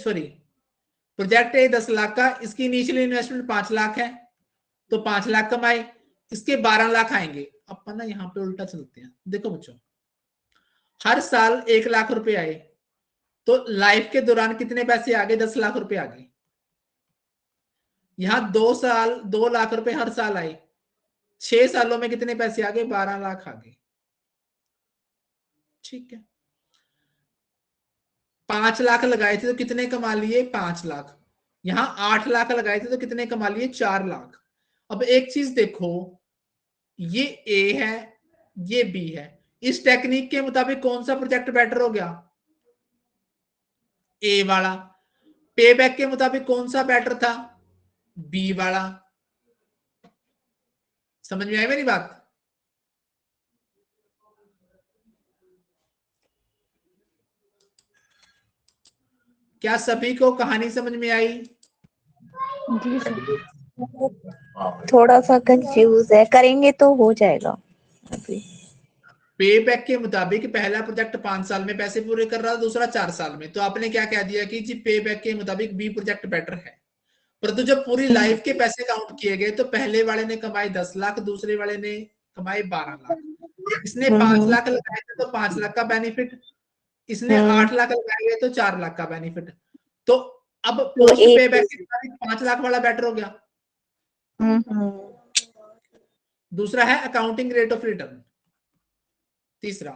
प्रोजेक्ट है 10 लाख का, इसकी इनिशियल इन्वेस्टमेंट 5 लाख है, तो 5 लाख कमाए, इसके 12 लाख आएंगे। अपन ना यहाँ पे उल्टा चलते हैं। देखो बच्चों, हर साल 1 लाख रुपए आए, तो लाइफ के दौरान कितने पैसे आ गए? 10 लाख रुपए आ गए। यहां 2 साल 2 लाख रुपए हर साल आए, 6 सालों में कितने पैसे आ गए? 12 लाख आ गए। ठीक है, 5 लाख लगाए थे तो कितने कमा लिए? 5 लाख। यहां 8 लाख लगाए थे तो कितने कमा लिए? 4 लाख। अब एक चीज देखो, ये ए है, ये बी है, इस टेक्निक के मुताबिक कौन सा प्रोजेक्ट बेटर हो गया? ए वाला। पे बैक के मुताबिक कौन सा बेटर था? बी वाला। समझ में आई मेरी बात? क्या सभी को कहानी समझ में आई? जी सर। थोड़ा सा कंफ्यूज है, करेंगे तो हो जाएगा अभी। पे बैक के मुताबिक पहला प्रोजेक्ट 5 साल में पैसे पूरे कर रहा था, दूसरा 4 साल में, तो आपने क्या कह दिया कि जी पे बैक के मुताबिक बी प्रोजेक्ट बेटर है। परंतु जब पूरी लाइफ के पैसे काउंट किए गए तो पहले वाले ने कमाए 10 लाख, दूसरे वाले ने कमाए 12 लाख। इसने 5 लाख लगाए थे तो 5 लाख का बेनिफिट, इसने 8 लाख लगाए गए तो 4 लाख का बेनिफिट। तो अब पोस्ट पे बैक के मुताबिक 5 लाख वाला बेटर हो गया। दूसरा है अकाउंटिंग रेट ऑफ रिटर्न। तीसरा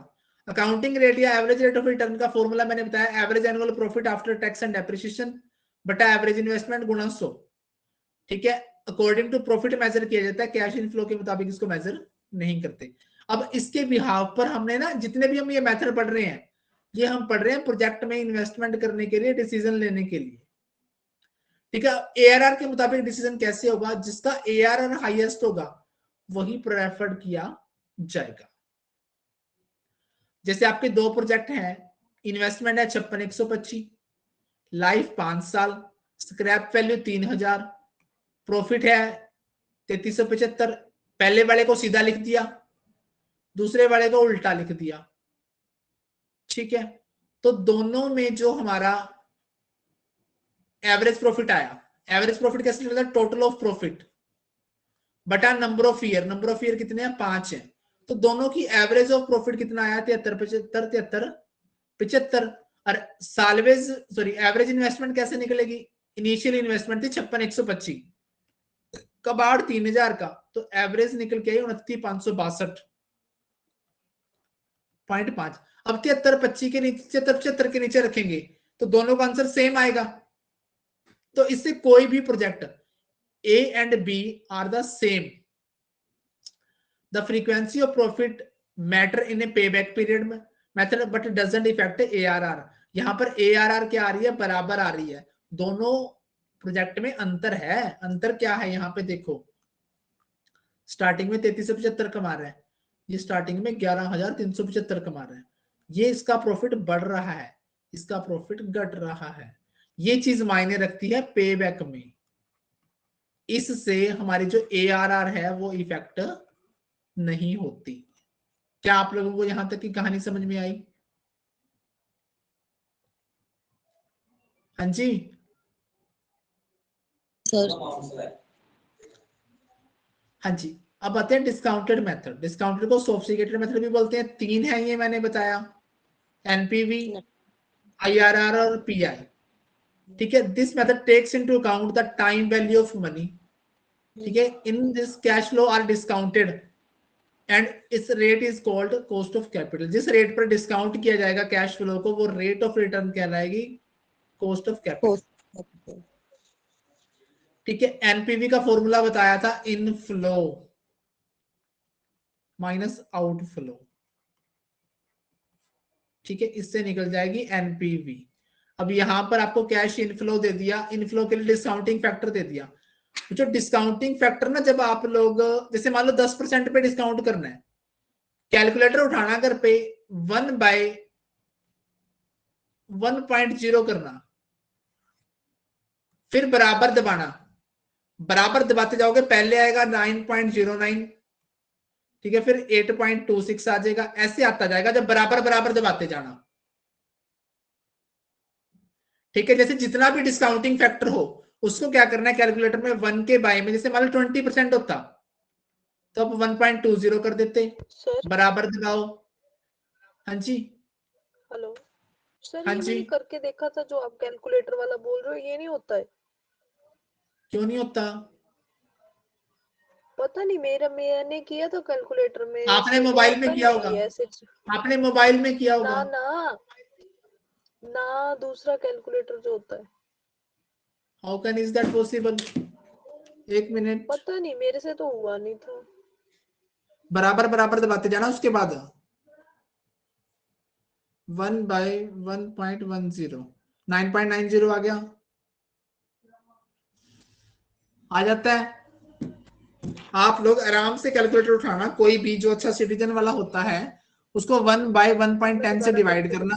अकाउंटिंग रेट या एवरेज रेट ऑफ रिटर्न का फॉर्मूला मैंने बताया, average annual profit after tax and depreciation बटा एवरेज इन्वेस्टमेंट गुणा 100। ठीक है, अकॉर्डिंग टू प्रॉफिट मेजर किया जाता है, कैश इनफ्लो के मुताबिक इसको मेजर नहीं करते। अब इसके बिहाफ पर हमने ना जितने भी हम ये मेथड पढ़ रहे हैं, ये हम पढ़ रहे हैं प्रोजेक्ट में इन्वेस्टमेंट करने के लिए, डिसीजन लेने के लिए। ठीक है, एआरआर के मुताबिक डिसीजन कैसे होगा? जिसका एआरआर हाईएस्ट होगा वही प्रेफर किया जाएगा। जैसे आपके 2 प्रोजेक्ट हैं, इन्वेस्टमेंट है 56,125, लाइफ 5 साल, स्क्रैप वैल्यू 3,000, प्रॉफिट है 3375। पहले वाले को सीधा लिख दिया, दूसरे वाले को उल्टा लिख दिया। ठीक है, तो दोनों में जो हमारा एवरेज प्रॉफिट आया, एवरेज प्रॉफिट कैसे निकलता है? टोटल ऑफ प्रॉफिट बटा number of year. Number of year कितने हैं? 5 है। तो दोनों की एवरेज ऑफ प्रॉफिट कितना आया? 73 और सालवेज एवरेज इन्वेस्टमेंट कैसे निकलेगी? इनिशियल इन्वेस्टमेंट थी 56,125, कबाड़ 3,000 का, तो एवरेज निकल के आई 29,562.5। अब 73,25 के नीचे 75 के नीचे रखेंगे तो दोनों का आंसर सेम आएगा। तो इससे कोई भी project A and B are the same. The frequency of profit matter in a payback period method, but it doesn't affect ARR. यहां पर ARR क्या आ रही है? बराबर आ रही है। दोनों प्रोजेक्ट में अंतर है। अंतर क्या है? यहां पे देखो, स्टार्टिंग में 3375 कमा रहा है, ये स्टार्टिंग में 11,375 कमा रहा है। ये इसका प्रॉफिट बढ़ रहा है, इसका प्रॉफिट घट रहा है। ये चीज मायने रखती है पे बैक में। इससे हमारी जो ARR है वो इफेक्ट नहीं होती। क्या आप लोगों को यहां तक की कहानी समझ में आई? हाँ जी सर। हाँ जी, अब आते हैं डिस्काउंटेड मेथड। डिस्काउंटेड को सोफिस्टिकेटेड मेथड भी बोलते हैं। 3 है ये मैंने बताया, NPV, IRR और PI। ठीक है, this method takes into account the time value of money ठीक है, in this cash flow are discounted and इस rate is called cost of capital. जिस रेट पर डिस्काउंट किया जाएगा कैश फ्लो को वो रेट ऑफ रिटर्न कहलाएगी कॉस्ट ऑफ कैपिटल। ठीक है, एनपीवी का फॉर्मूला बताया था, इनफ्लो माइनस आउटफ्लो। ठीक है, इससे निकल जाएगी एनपीवी। अब यहां पर आपको कैश इनफ्लो दे दिया, इनफ्लो के लिए डिस्काउंटिंग फैक्टर दे दिया। जो डिस्काउंटिंग फैक्टर ना, जब आप लोग जैसे मान लो 10% पे डिस्काउंट करना है, कैलकुलेटर उठाना अगर पे 1/1.0 करना, फिर बराबर दबाना, बराबर दबाते जाओगे, पहले आएगा 9.09, ठीक है, फिर 8.26 आ जाएगा, ऐसे आता जाएगा जब बराबर बराबर दबाते जाना। ठीक है, जैसे जितना भी डिस्काउंटिंग फैक्टर हो उसको क्या करना है, कैलकुलेटर में 1 के बाय में, जैसे मान लो 20% होता तो आप 1.20 कर देते, सर बराबर दबाओ। हाँ जी, हेलो सर, हाँ ये जी, मैंने करके देखा था जो आप कैलकुलेटर वाला बोल रहे हो, ये नहीं होता है। क्यों नहीं होता? पता नहीं, मैंने किया था कैलकुलेटर में, आपने तो मोबाइल में होता किया नहीं होगा, है ऐसे। आपने मोबाइल में किया ना होगा। ना ना, दूसरा कैलकुलेटर जो होता है। How can is that possible? एक मिनट, पता नहीं, मेरे से तो हुआ नहीं था। बराबर बराबर दबाते जाना, उसके बाद 1/1.10 9.90 आ गया, आ जाता है। आप लोग आराम से कैलकुलेटर उठाना, कोई भी जो अच्छा सिटीजन वाला होता है उसको 1/1.10 से डिवाइड करना,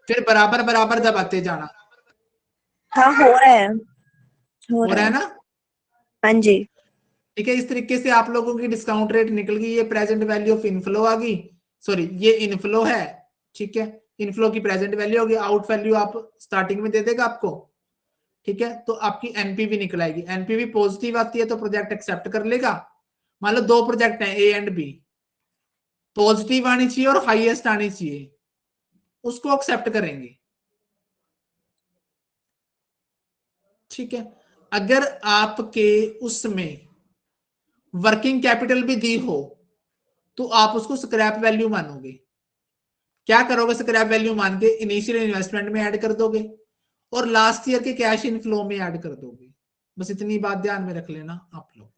फिर बराबर बराबर दबाते जाना। हाँ हो रहा है, हो हो रहा रहा है है। ना? हाँ जी। ठीक है, इस तरीके से आप लोगों की डिस्काउंट रेट निकल गई। ये प्रेजेंट वैल्यू ऑफ इनफ्लो आ गई, सॉरी ये इनफ्लो है। ठीक है, इनफ्लो की प्रेजेंट वैल्यू होगी, आउट वैल्यू आप स्टार्टिंग में दे देगा आपको। ठीक है, तो आपकी एनपीवी निकल आएगी। एनपीवी पॉजिटिव आती है तो प्रोजेक्ट एक्सेप्ट कर लेगा। मान लो 2 प्रोजेक्ट हैं, ए एंड बी, पॉजिटिव आनी चाहिए और हाईएस्ट आनी चाहिए, उसको एक्सेप्ट करेंगे। ठीक है, अगर आपके उसमें वर्किंग कैपिटल भी दी हो तो आप उसको स्क्रैप वैल्यू मानोगे। क्या करोगे स्क्रैप वैल्यू मान के? इनिशियल इन्वेस्टमेंट में ऐड कर दोगे और लास्ट ईयर के कैश इनफ्लो में ऐड कर दोगे। बस इतनी बात ध्यान में रख लेना आप लोग।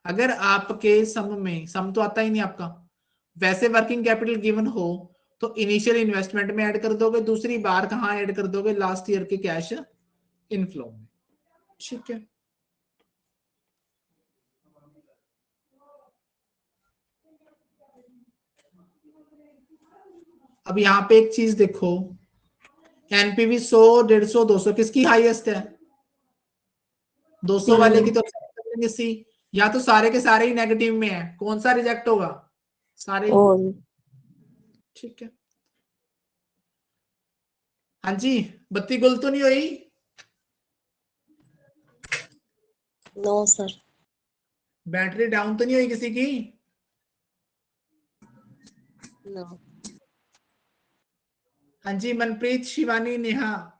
अगर आपके सम में, सम तो आता ही नहीं आपका, वैसे वर्किंग कैपिटल गिवन हो तो इनिशियल इन्वेस्टमेंट में ऐड कर दोगे, दूसरी बार कहां ऐड कर दोगे? लास्ट ईयर के कैश इनफ्लो में। ठीक है, अब यहां पे एक चीज देखो, एनपीवी 100, 150, 200 किसकी हाईएस्ट है? 200 वाले की तो accept कर लेंगे सी। या तो सारे के सारे ही नेगेटिव में है, कौन सा रिजेक्ट होगा? सारे ही। और ठीक है, हाँ जी, बत्ती गुल तो नहीं हुई? No sir. बैटरी डाउन तो नहीं हुई किसी की? नो। हाँ जी, मनप्रीत, शिवानी, नेहा,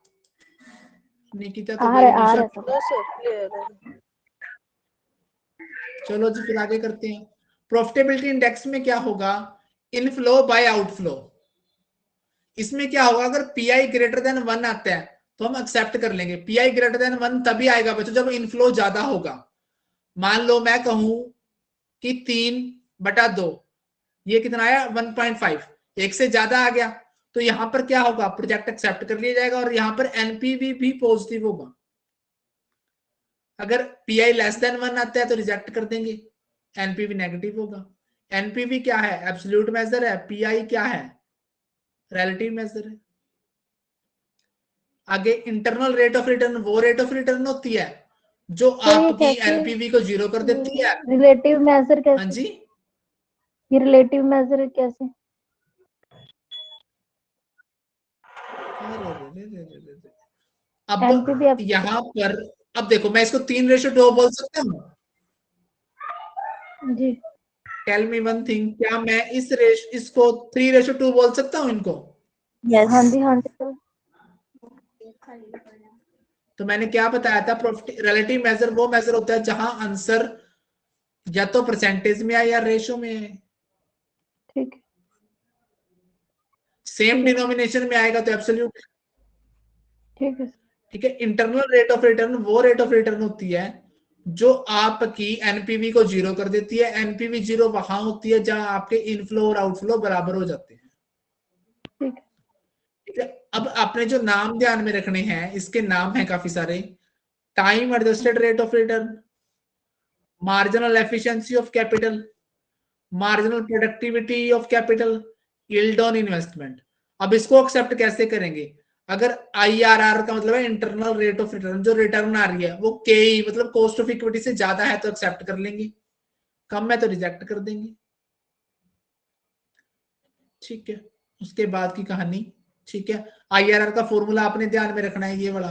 निकिता तो आ गई, रहा निशा। है सब। नो सर, क्लियर है। चलो जी, फिर आगे करते हैं। प्रॉफिटेबिलिटी इंडेक्स में क्या होगा? Inflow by outflow. इसमें क्या होगा? अगर पीआई ग्रेटर देन 1 आता है तो हम एक्सेप्ट कर लेंगे। पीआई ग्रेटर देन 1 तभी आएगा बच्चों जब इनफ्लो ज्यादा होगा। मान लो मैं कहूं कि 3/2, ये कितना आया? 1.5, एक से ज्यादा आ गया तो यहां पर क्या होगा? प्रोजेक्ट एक्सेप्ट कर लिया जाएगा और यहां पर एनपीवी भी पॉजिटिव होगा। अगर पीआई लेस देन 1 आता है तो रिजेक्ट कर देंगे, एनपीवी नेगेटिव होगा। एनपीवी क्या है? एब्सोल्यूट मेजर है। पीआई क्या है? रिलेटिव मेजर है। आगे इंटरनल रेट ऑफ रिटर्न, वो रेट ऑफ रिटर्न होती है जो सर ये आपकी कैसे एनपीवी को 0 कर देती है। रिलेटिव मेजर हाँ कैसे? जी, ये रिलेटिव मेजर कैसे? अब एनपीवी अब यहां पर, अब देखो मैं इसको 3:2 बोल सकता हूँ? जी। टेल मी वन थिंग, क्या मैं इसको 3:2 बोल सकता हूँ इनको? यस। हाँ जी, हाँ जी सर। तो मैंने क्या बताया था, रिलेटिव मेजर वो मेजर होता है जहां आंसर या तो परसेंटेज में आए या रेशो में आए। ठीक है। सेम डिनोमिनेशन में आएगा तो एब्सोल्यूट। ठीक है। ठीक है। इंटरनल रेट ऑफ रिटर्न वो रेट ऑफ रिटर्न होती है जो आपकी एनपीवी को जीरो कर देती है। एनपीवी जीरो वहां होती है जहां आपके इनफ्लो और आउटफ्लो बराबर हो जाते हैं। ठीक है। ठीक है। अब आपने जो नाम ध्यान में रखने हैं, इसके नाम हैं काफी सारे। Time adjusted rate of return, marginal efficiency of capital, marginal productivity of capital, yield on investment. अब इसको एक्सेप्ट कैसे करेंगे? अगर आईआरआर का मतलब है इंटरनल रेट ऑफ रिटर्न, जो रिटर्न आ रही है वो केई मतलब कॉस्ट ऑफ इक्विटी से ज्यादा है तो एक्सेप्ट कर लेंगे, कम है तो रिजेक्ट कर देंगे। ठीक है। उसके बाद की कहानी। ठीक है। आईआरआर का फॉर्मूला आपने ध्यान में रखना है, ये वाला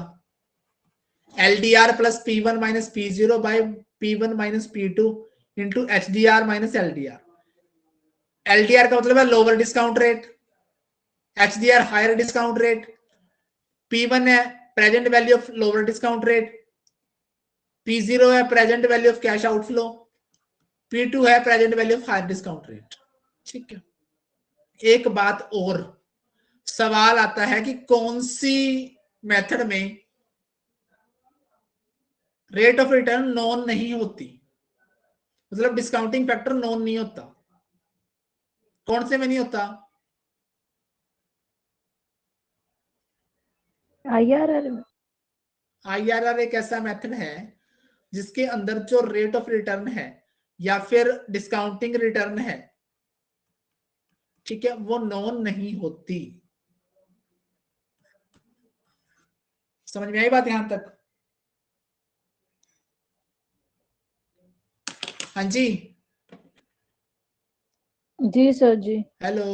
LDR plus P1 minus P0 by P1 minus P2 into HDR minus LDR. LDR का मतलब है lower discount rate, HDR higher discount rate, P1 है present value of lower discount rate, P0 है present value of cash outflow, P2 है present value of higher discount rate. ठीक है। एक बात और, सवाल आता है कि कौन सी मेथड में रेट ऑफ रिटर्न नॉन नहीं होती, मतलब डिस्काउंटिंग फैक्टर नॉन नहीं होता। कौन से में नहीं होता? आईआरआर में। आईआरआर एक ऐसा मेथड है जिसके अंदर जो रेट ऑफ रिटर्न है या फिर डिस्काउंटिंग रिटर्न है, ठीक है, वो नॉन नहीं होती। समझ में आई बात यहां तक? हाँ जी। जी सर जी। Hello.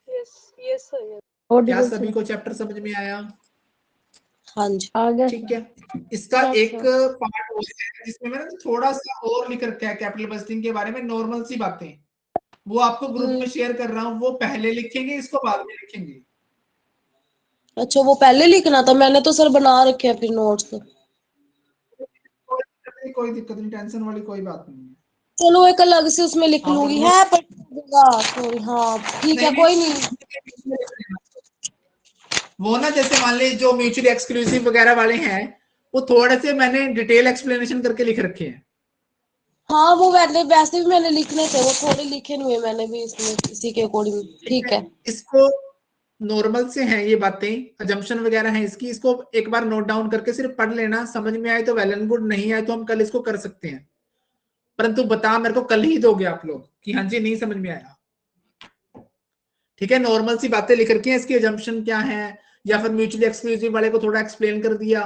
Yes yes sir yes. क्या ऑडिबल सभी सर। को चैप्टर समझ में आया? हाँ जी। आ गया ठीक सर। है। इसका यस एक सर। पार्ट और है जिसमें मैंने थोड़ा सा और लिख रखा है कैपिटल बजटिंग के बारे में, नॉर्मल सी बातें, वो आपको ग्रुप में शेयर कर रहा हूँ। वो पहले लिखेंगे, इसको बाद में लिखेंगे। अच्छा, वो पहले लिखना था, मैंने तो सर बना रखे हैं फिर नोट्स। कोई दिक्कत नहीं, टेंशन वाली कोई बात नहीं है। चलो एक अलग से उसमें लिख आप लूंगी लोग है पर सॉरी। हाँ ठीक है, कोई नहीं। वो ना जैसे मान ली जो म्यूचुअली एक्सक्लूसिव वगैरह वाले हैं, वो थोड़े से मैंने डिटेल एक्सप्लेनेशन करके लिख रखे हैं। हाँ वो वैसे भी मैंने लिखने थे, वो थोड़े लिखे हुए मैंने भी इसमें इसी के अकॉर्डिंग। ठीक है। इसको नॉर्मल से हैं ये बातें, अजम्पशन वगैरह हैं इसकी, इसको एक बार नोट डाउन करके सिर्फ पढ़ लेना। समझ में आए तो वेल एंड गुड, नहीं आए तो हम कल इसको कर सकते हैं, परंतु बता मेरे को कल ही दोगे आप लोग कि हाँ जी नहीं समझ में आया। ठीक है। नॉर्मल सी बातें लिख रखी हैं, इसकी अजम्पशन क्या है, या फिर म्यूचुअली एक्सक्लूसिव वाले को थोड़ा एक्सप्लेन कर दिया,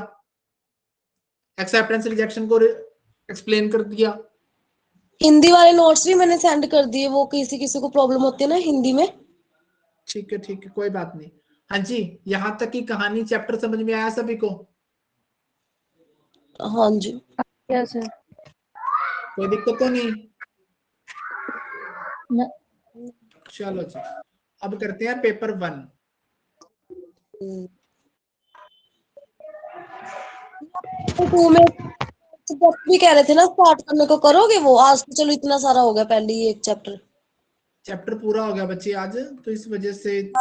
एक्सेप्टेंस रिजेक्शन को एक्सप्लेन कर दिया। हिंदी वाले नोट्स भी मैंने सेंड कर दिए, वो किसी किसी को प्रॉब्लम होती है ना हिंदी में। ठीक है कोई बात नहीं। हाँ जी, यहां तक की कहानी चैप्टर समझ में आया सभी को? हाँ जी। Yes sir. कोई दिक्कत तो नहीं? न- चलो जी, अब करते हैं पेपर 1। टू में सब्जेक्ट भी कह रहे थे ना स्टार्ट करने को, करोगे वो आज? तो चलो इतना सारा हो गया पहले ही एक चैप्टर। चैप्टर पूरा हो गया बच्चे आज, तो इस वजह से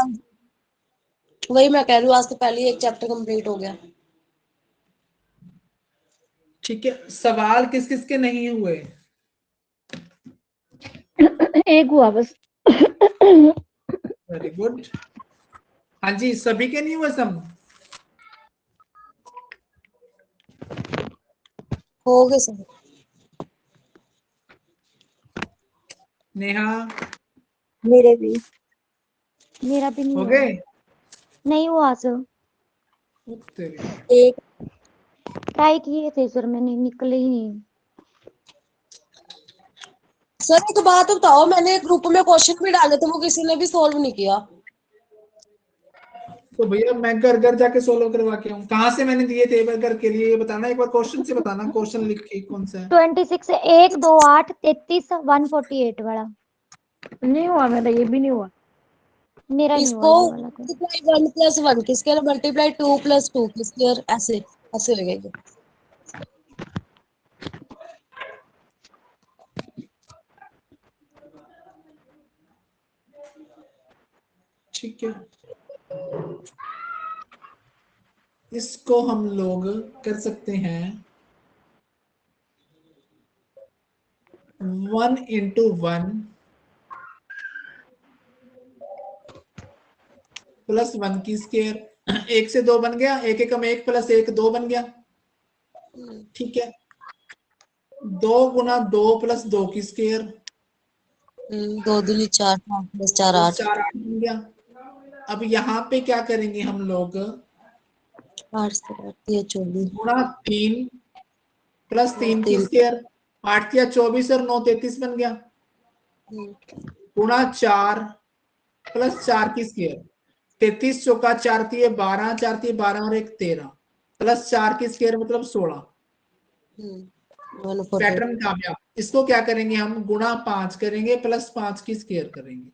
वही मैं कह रही हूँ, आज तो पहले ही एक चैप्टर कंप्लीट हो गया। ठीक है। सवाल किस किस के नहीं हुए? एक हुआ बस। Very good. हाँ जी, सभी के नहीं हुए सब? हो गए सब। नेहा मेरे भी, मेरा भी नहीं हो हुआ। गए? नहीं हुआ सर। तेरे एक ट्राई किए थे सर, मैंने निकले ही नहीं। सर एक बात बताओ, मैंने ग्रुप में क्वेश्चन भी डाले थे, वो किसी ने भी सोल्व नहीं किया। तो भैया मैं घर घर जाके सोल्व करवा के आऊं? कहाँ से मैंने दिए थे घर के लिए, ये बताना एक बार, क्वेश्चन से बताना, क्वेश्चन लिख के कौन सा है। 26 1 2 8 33 148 वाला। नहीं हुआ मेरा, ये भी नहीं हुआ। मेरा नहीं हुआ इसको ये वाला तो। मल्टीप्लाई 1 + 1 किसके, मल्टीप्लाई 2 + 2 किसके, ऐसे ऐसे हो गया ये। ठीक है, इसको हम लोग कर सकते हैं 1 into 1 प्लस 1 की स्क्वायर। 1 से 2 बन गया, 1 एकम 1 प्लस 1 2 बन गया। ठीक है, 2 गुना 2 प्लस 2 की स्क्वायर 2 दूनी 4, 5 + 4 8, 4 8 बन गया। अब यहाँ पे क्या करेंगे हम लोग, 8 से 8 ये 24, गुणा 3 प्लस 3 की 3 स्क्वायर, 8 या 24 और 9 33 बन गया। गुणा 4 प्लस 4 की स्क्वायर, 33 चौका 4 थी 12, 4 थी 12 और 1 13 प्लस 4 की स्क्वायर मतलब 16। 148, पैटर्न कामयाब। इसको क्या करेंगे हम, गुणा 5 करेंगे प्लस 5 की स्क्वायर करेंगे।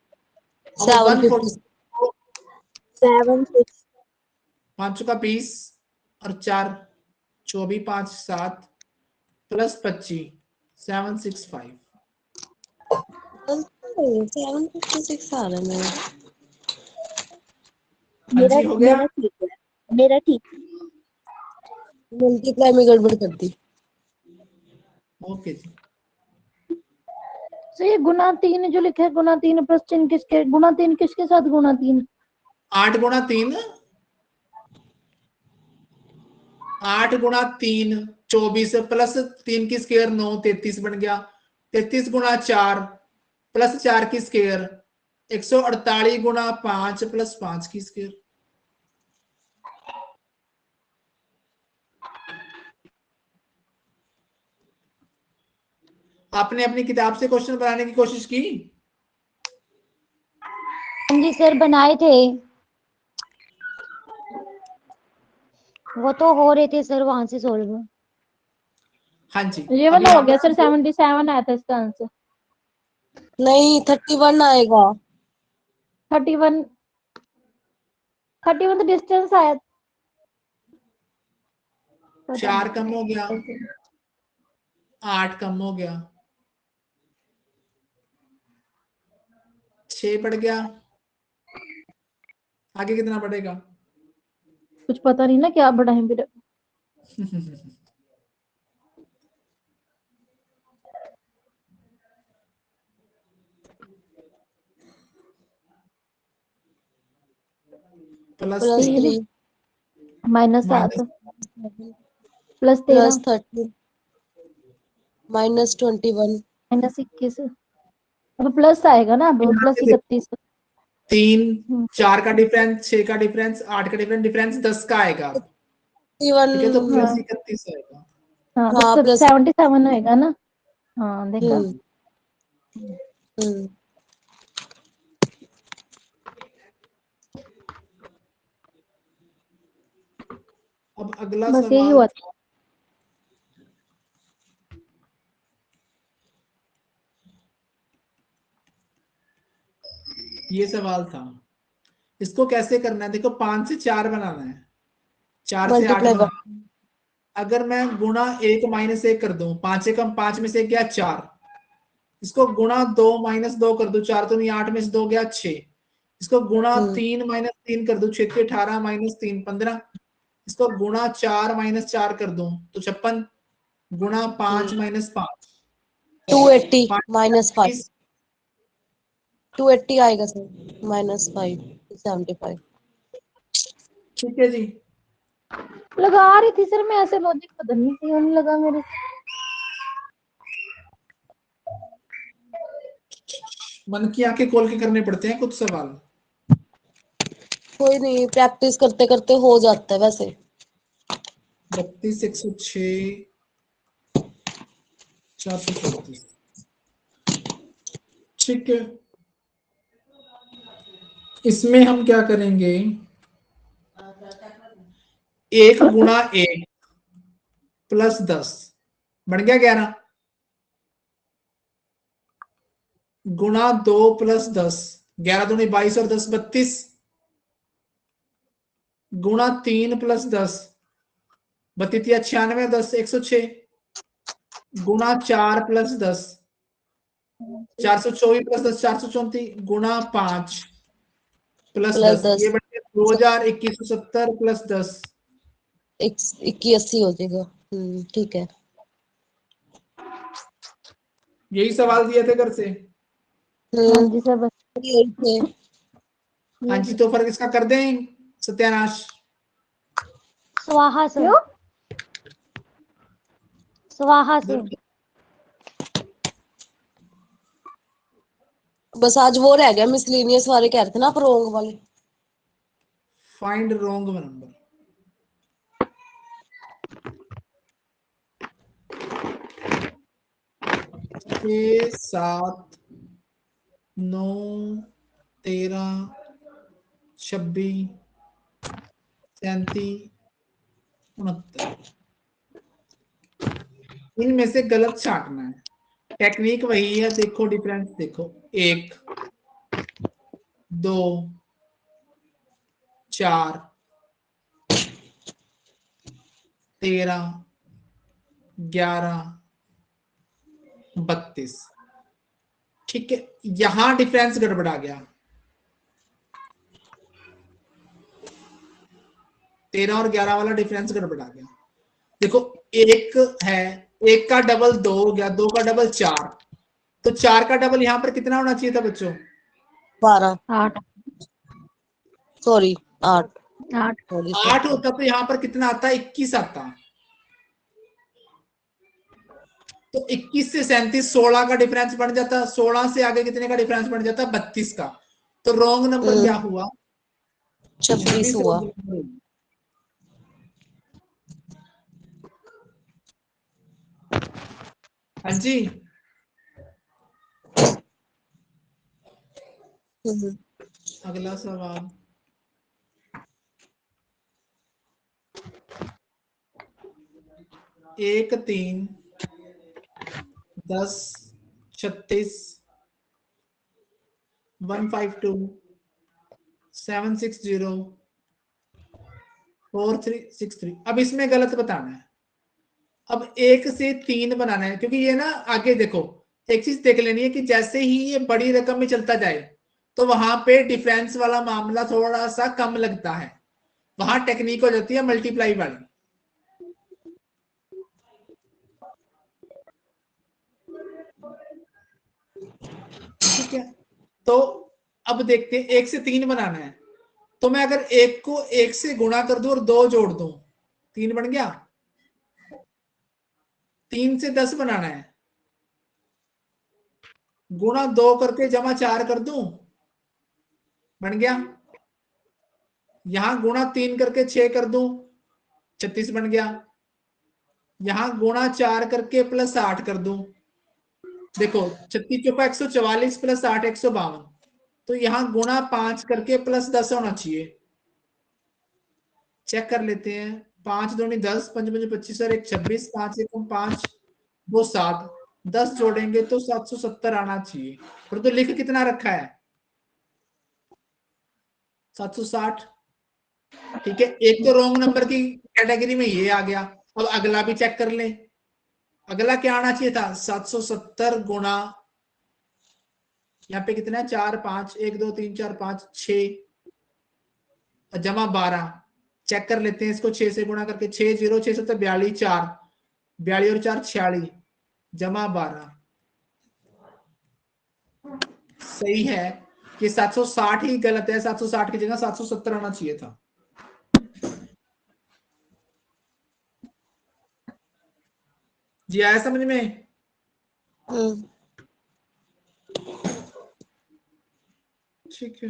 अब 750, 7 6 5 का 20 और 4 24 5 7 प्लस 25 765। 756 आ रहा है मेरा। हाँ मेरा जी, हो गया। मेरा ठीक है, मेरा ठीक। मल्टीप्लाई में गड़बड़ कर दी। ओके जी, तो ये गुना 3 जो लिखा है, गुना 3 प्लस चिन्ह किसके, गुना 3 किसके साथ गुना 3? 8 गुणा 3 8 गुणा 3 24 प्लस 3 की स्क्वायर 9 33 बन गया। 33 गुणा 4 प्लस 4 की स्क्वायर 148 गुणा 5 प्लस 5 की स्क्वायर। आपने अपनी किताब से क्वेश्चन बनाने की कोशिश की? हाँ जी सर, बनाए थे, वो तो हो रहे थे सर वहां से सोल्व। हाँ जी, ये अब वाला यहाँ हो गया पर सर, 77 आया था इसका आंसर। नहीं 31 आएगा। 31 तो डिस्टेंस आया। 4 कम हो गया, 8 कम हो गया, 6 बढ़ गया, आगे कितना बढ़ेगा? कुछ पता नहीं ना क्या बढ़ाएं फिर। Plus plus 3 3 -7 plus 13 plus 13 minus 21 -21। अब प्लस आएगा ना, अब प्लस 31। 3 4 का डिफरेंस, 6 का डिफरेंस, 8 का डिफरेंस 10 का आएगा। ठीक है, तो 31 प्लस 31 आएगा। हाँ हाँ तो प्लस 77 होएगा ना। हाँ देखा। हम्म अब अगला बस यही सवाल, हुआ था। ये सवाल था, इसको कैसे करना है? देखो 5 से 4 बनाना है, 4 से 8 मल्टीप्लाई कर। बनाना है। अगर मैं गुणा 1 माइनस 1 कर दूं, 5 एकम 5 में से गया 4, इसको गुणा 2 माइनस 2 कर दूं, 4 तो नहीं 8 में से 2 गया 6, इसको गुणा 3 माइनस 3 कर दूं, 6 के 18 माइनस 3 15, इसको गुणा 4 माइनस 4 कर दूं तो 56, गुणा 5 माइनस 5 280 माइनस 5 20। 280 आएगा सर, माइनस 5 75। ठीक है जी, लगा रही थी सर मैं, ऐसे लॉजिक पता नहीं क्यों नहीं लगा मेरे। मन की आंखें खोल के करने पड़ते हैं कुछ सवाल। कोई नहीं, प्रैक्टिस करते करते हो जाता है वैसे। 32 106 434। ठीक है, इसमें हम क्या करेंगे, 1 गुणा 1 प्लस 10 बन गया 11, गुणा 2 प्लस 10, 11 दूनी 22 और 10 32, गुणा 3 प्लस 10 32 96 10 106 गुणा 4 + 10 424 + 10 434 गुणा 5 + 10 ये बन गया 2170 + 10 81 हो जाएगा। ठीक है। यही सवाल दिए थे घर से। हाँ जी सर बस यही थे। हाँ जी, तो फर्क इसका कर दें सत्यानाश। स्वाहा से स्वाहा से बस आज वो रह गया मिसलेनियस वाले कह रहे थे ना आप रोंग वाले। Find wrong number. छः 7 9 13 26 37 69 इनमें से गलत छांटना है। टेक्निक वही है, देखो डिफरेंस देखो 1 2 4 13 11 32। ठीक है, यहां डिफरेंस गड़बड़ा गया। 13 और 11 वाला डिफरेंस गड़बड़ा गया। देखो एक है, एक का डबल 2 हो गया, 2 का डबल 4, तो 4 का डबल यहां पर कितना होना चाहिए था बच्चों? 12 8 सॉरी 8 8 8 होता तो यहां पर कितना आता? 21 आता। तो 21 से 37 16 का डिफरेंस बन जाता। 16 से आगे कितने का डिफरेंस बन जाता? 32 का। तो रॉन्ग नंबर क्या हुआ? 26 हुआ। हाँ जी, अगला सवाल। एक 3 10 36 152 760 4363। अब इसमें गलत बताना है। अब 1 से 3 बनाना है, क्योंकि ये ना आगे देखो एक चीज देख लेनी है कि जैसे ही ये बड़ी रकम में चलता जाए तो वहां पे डिफरेंस वाला मामला थोड़ा सा कम लगता है। वहां टेक्निक हो जाती है मल्टीप्लाई वाली। ठीक है, तो अब देखते हैं 1 से 3 बनाना है। तो मैं अगर 1 को 1 से गुणा कर दूं और 2 जोड़ दूं, 3 बन गया। 3 से 10 बनाना है, गुणा 2 करके जमा 4 कर दूं, बन गया। यहां गुणा 3 करके 6 कर दूं, 36 बन गया। यहां गुणा 4 करके प्लस 8 कर दूं, देखो 36 चौका 144 प्लस 8 152। तो यहां गुणा 5 करके प्लस 10 होना चाहिए। चेक कर लेते हैं। 5 दूनी 10, 5 5 25 और 1 26, 5 1 5 2 7, 10 जोड़ेंगे तो 770 आना चाहिए। पर तो लिख कितना रखा है? 760। ठीक है, एक तो रॉन्ग नंबर की कैटेगरी में ये आ गया। अब अगला भी चेक कर ले। अगला क्या आना चाहिए था? 770 गुणा, यहाँ पे कितना है? 4 5 1 2 3 4 5 6 जमा 12। चेक कर लेते हैं इसको 6 से गुणा करके। 6 0 6 7 42 4 42 और 4 46 जमा 12। सही है कि 760 ही गलत है। 760 की जगह 770 आना चाहिए था। जी आया समझ में? ठीक है,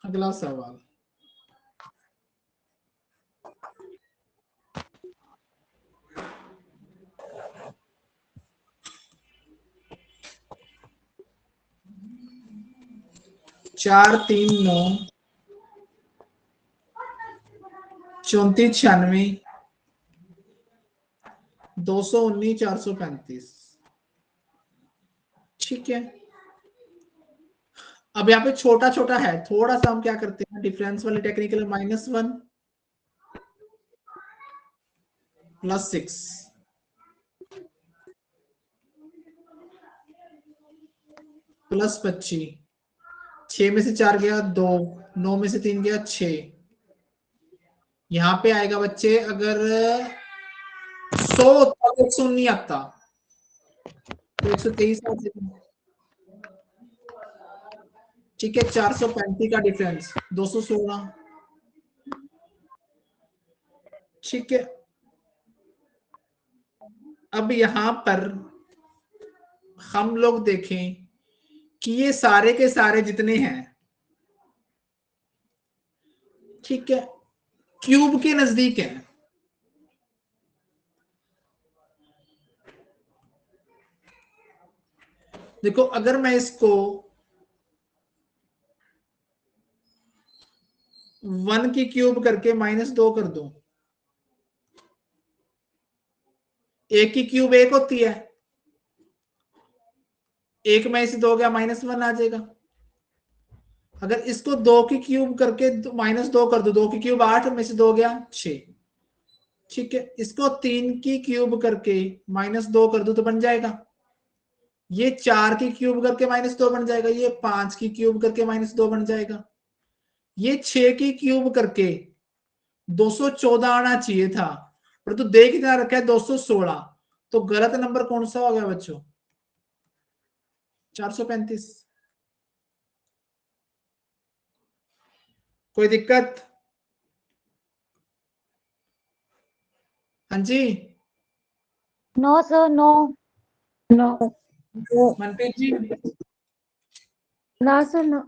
अगला सवाल। चार 3 9 34 96 219 435। ठीक है, अब यहाँ पे छोटा छोटा है, थोड़ा सा हम क्या करते हैं डिफरेंस वाले टेक्निकल, -1 + 6 + 25, 6 में से 4 गया 2, 9 में से 3 गया 6। यहाँ पे आएगा बच्चे अगर 100 होता तो 100 नहीं आता, तो 123 आ जाएगा। ठीक है, 435 का डिफरेंस 216। ठीक है, अब यहां पर हम लोग देखें कि ये सारे के सारे जितने हैं, ठीक है, क्यूब के नजदीक है। देखो अगर मैं इसको 1 की क्यूब करके -2 कर दूं, 1 की क्यूब 1 होती है, 1 में से 2 गया -1 आ जाएगा। अगर इसको 2 की क्यूब करके -2 कर दो, 2 की क्यूब 8 में से 2 गया 6। ठीक है, इसको 3 की क्यूब करके -2 कर दो तो बन जाएगा, ये 4 की क्यूब करके -2 बन जाएगा, ये 5 की क्यूब करके -2 बन जाएगा, ये 6 की क्यूब करके 214 आना चाहिए था, परंतु दे कितना रखा है 216, तो गलत नंबर कौन सा हो गया बच्चों? 435। कोई दिक्कत? हाँ जी, no sir, no. No. Manpreet ji, ना सर, नो।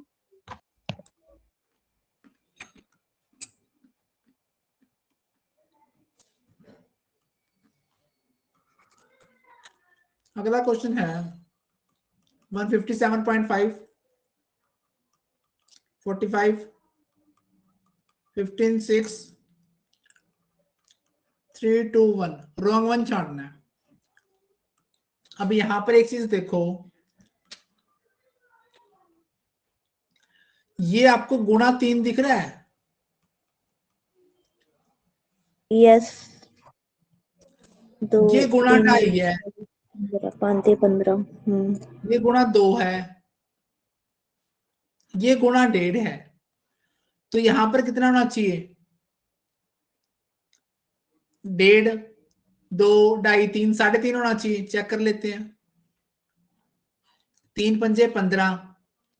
अगला क्वेश्चन है 157.5, 45, 15, 6, 3, 2, 1, रॉन्ग 1 छांटना है। अब यहां पर एक चीज देखो, ये आपको गुणा 3 दिख रहा है, यस। दो ये गुणा 2.5 है, 15। ये गुणा 2 है, ये गुणा 1.5 है, तो यहां पर कितना होना चाहिए? 1.5, 2, 2.5, 3, 3.5 होना चाहिए। चेक कर लेते हैं, 3 पंजे 15,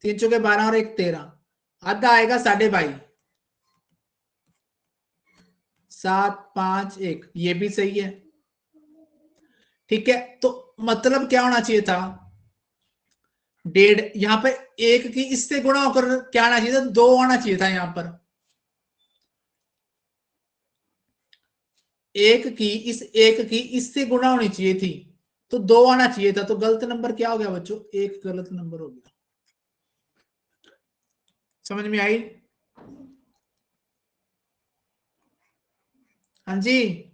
3 चौके 12 और 1 13, आधा आएगा 22.5, 7, 5, 1, ये भी सही है। ठीक है, तो मतलब क्या होना चाहिए था? 1.5, यहां पर 1 की इससे गुणा होकर क्या आना चाहिए था? 2 आना चाहिए था। यहां पर 1 की इस 1 की इससे गुणा होनी चाहिए थी, तो 2 आना चाहिए था। तो गलत नंबर क्या हो गया बच्चों? 1 गलत नंबर हो गया। समझ में आई? हाँ जी,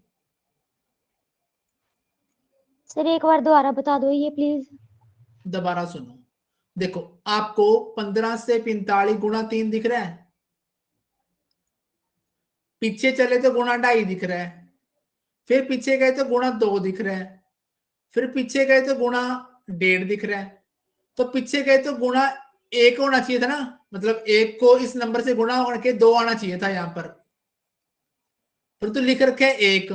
सर एक बार दोबारा बता दो ये प्लीज। दोबारा सुनो, देखो आपको 15 से 45 गुणा 3 दिख रहा है, पीछे चले तो गुणा 2.5 दिख रहा है, फिर पीछे गए तो गुणा 2 दिख रहा है, फिर पीछे गए तो गुणा 1.5 दिख रहा है, तो पीछे गए तो गुणा 1 होना चाहिए था ना, मतलब 1 को इस नंबर से गुणा करके 2 आना चाहिए था यहां पर, तो लिख रखे है 1,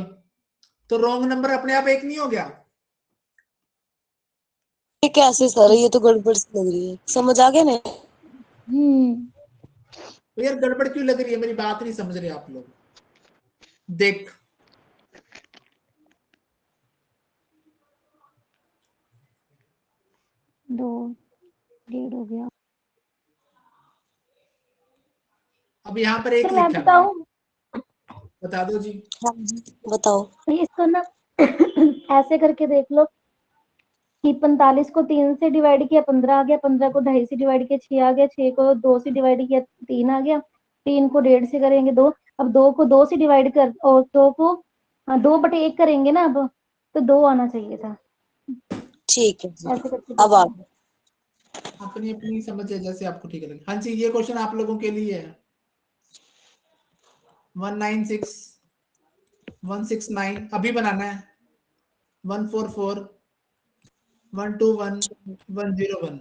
तो रॉन्ग नंबर अपने आप 1 नहीं हो गया? ये कैसे सर, ये तो गड़बड़ सी लग रही है, समझ आ गया ना? तो यार गड़बड़ क्यों लग रही है? मेरी बात नहीं समझ रहे आप लोग। देख, दो 1.5 हो गया। अब यहाँ पर 1 सर मैं लिखा है, बताऊं? बता दो जी। हाँ जी, बताओ। इसको ना ऐसे करके देख लो कि 45 को 3 से डिवाइड किया 15 आ गया, 15 को 2.5 से डिवाइड किया 6 आ गया, 6 को 2 से डिवाइड किया 3 आ गया, 3 को 1.5 से करेंगे 2, अब 2 को 2 से डिवाइड कर और 2 को 2/1 करेंगे ना, अब तो 2 आना चाहिए था। ठीक है जी, ऐसे करके अब आ देखो। गया। अपनी अपनी समझ है, जैसे आपको ठीक लगे। हाँ जी, ये क्वेश्चन आप लोगों के लिए है। 196 169 अभी बनाना है। 144 121 101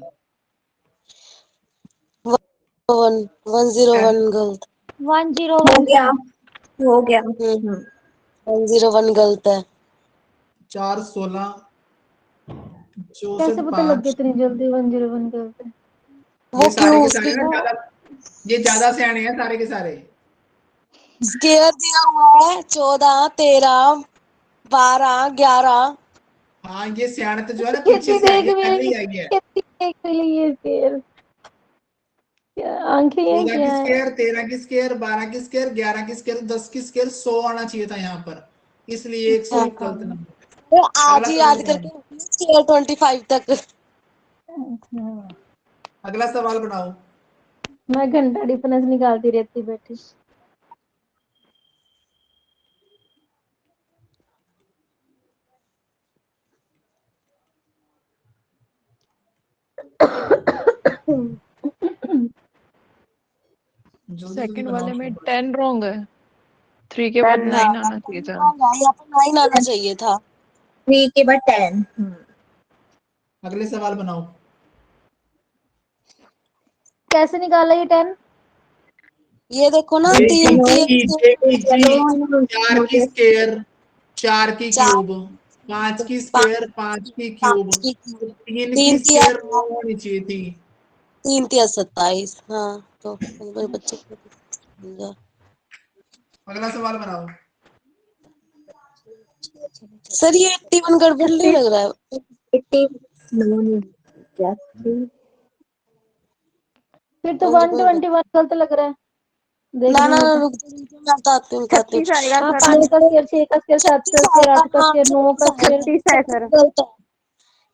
101 गलत। 101 गया, है। हो गया। 101 गलत है। 4 16 कैसे 64 पता लग गया 5। इतनी जल्दी 101 गलत है? वो ये सारे क्यों के उसकी सारे ना ज्यादा, ये ज्यादा सियाने हैं सारे के सारे। स्केयर दिया हुआ है 14 13 12 11। हाँ, ये सियाने तो जो है ना पीछे कितनी से आई देख है, मेरी, पहले ही आई है। कितनी देख मेरी ये फिर क्या आंखें हैं 14 की क्या है? स्केयर, 13 की स्केयर, 12 की स्केयर, 11 की स्केयर, 10 की स्केयर, 100 आना चाहिए था यहाँ पर, इसलिए 101 गलत नंबर। वो आज अगला ही सवाल याद बनाओ। करके स्केयर 25 तक। अगला सवाल बनाओ। मैं घंटा डिफरेंस निकालती रहती बैठी। जल्दी जल्दी सेकंड बनाओ। वाले में 10 रॉन्ग है, 3 के बाद 9 आना चाहिए था। यहाँ पर 9 आना चाहिए था। 3 के बाद 10। अगले सवाल बनाओ। कैसे निकाला ये 10? ये देखो ना, जे की 3 की जी जे की जी, चलो 4 की मुझे स्केयर, 4 की 4 क्यूब, 5 की 5 स्केयर, 5 की क्यूब, 5 की तो 3 की 3 की स्केयर वो होनी चाहिए थी। 3 की 27। हाँ तो मेरे बच्चे को समझा। अगला सवाल बनाओ। सर ये 81 गड़बड़ नहीं लग रहा है। 80 नो क्या फिर तो मुझे कोई 121 गलत लग रहा है ना देखने ना में ना, तो। रुक जा, मैं बताती हूँ बताती 36 आएगा हूँ। हाँ, सर। 5 का स्केयर, 6 का स्केयर, 7 का 36 स्केयर, आएगा, 8 का हाँ स्केयर, 9 का 36 स्केयर। आएगा। 36 है 36 सर। गलत है।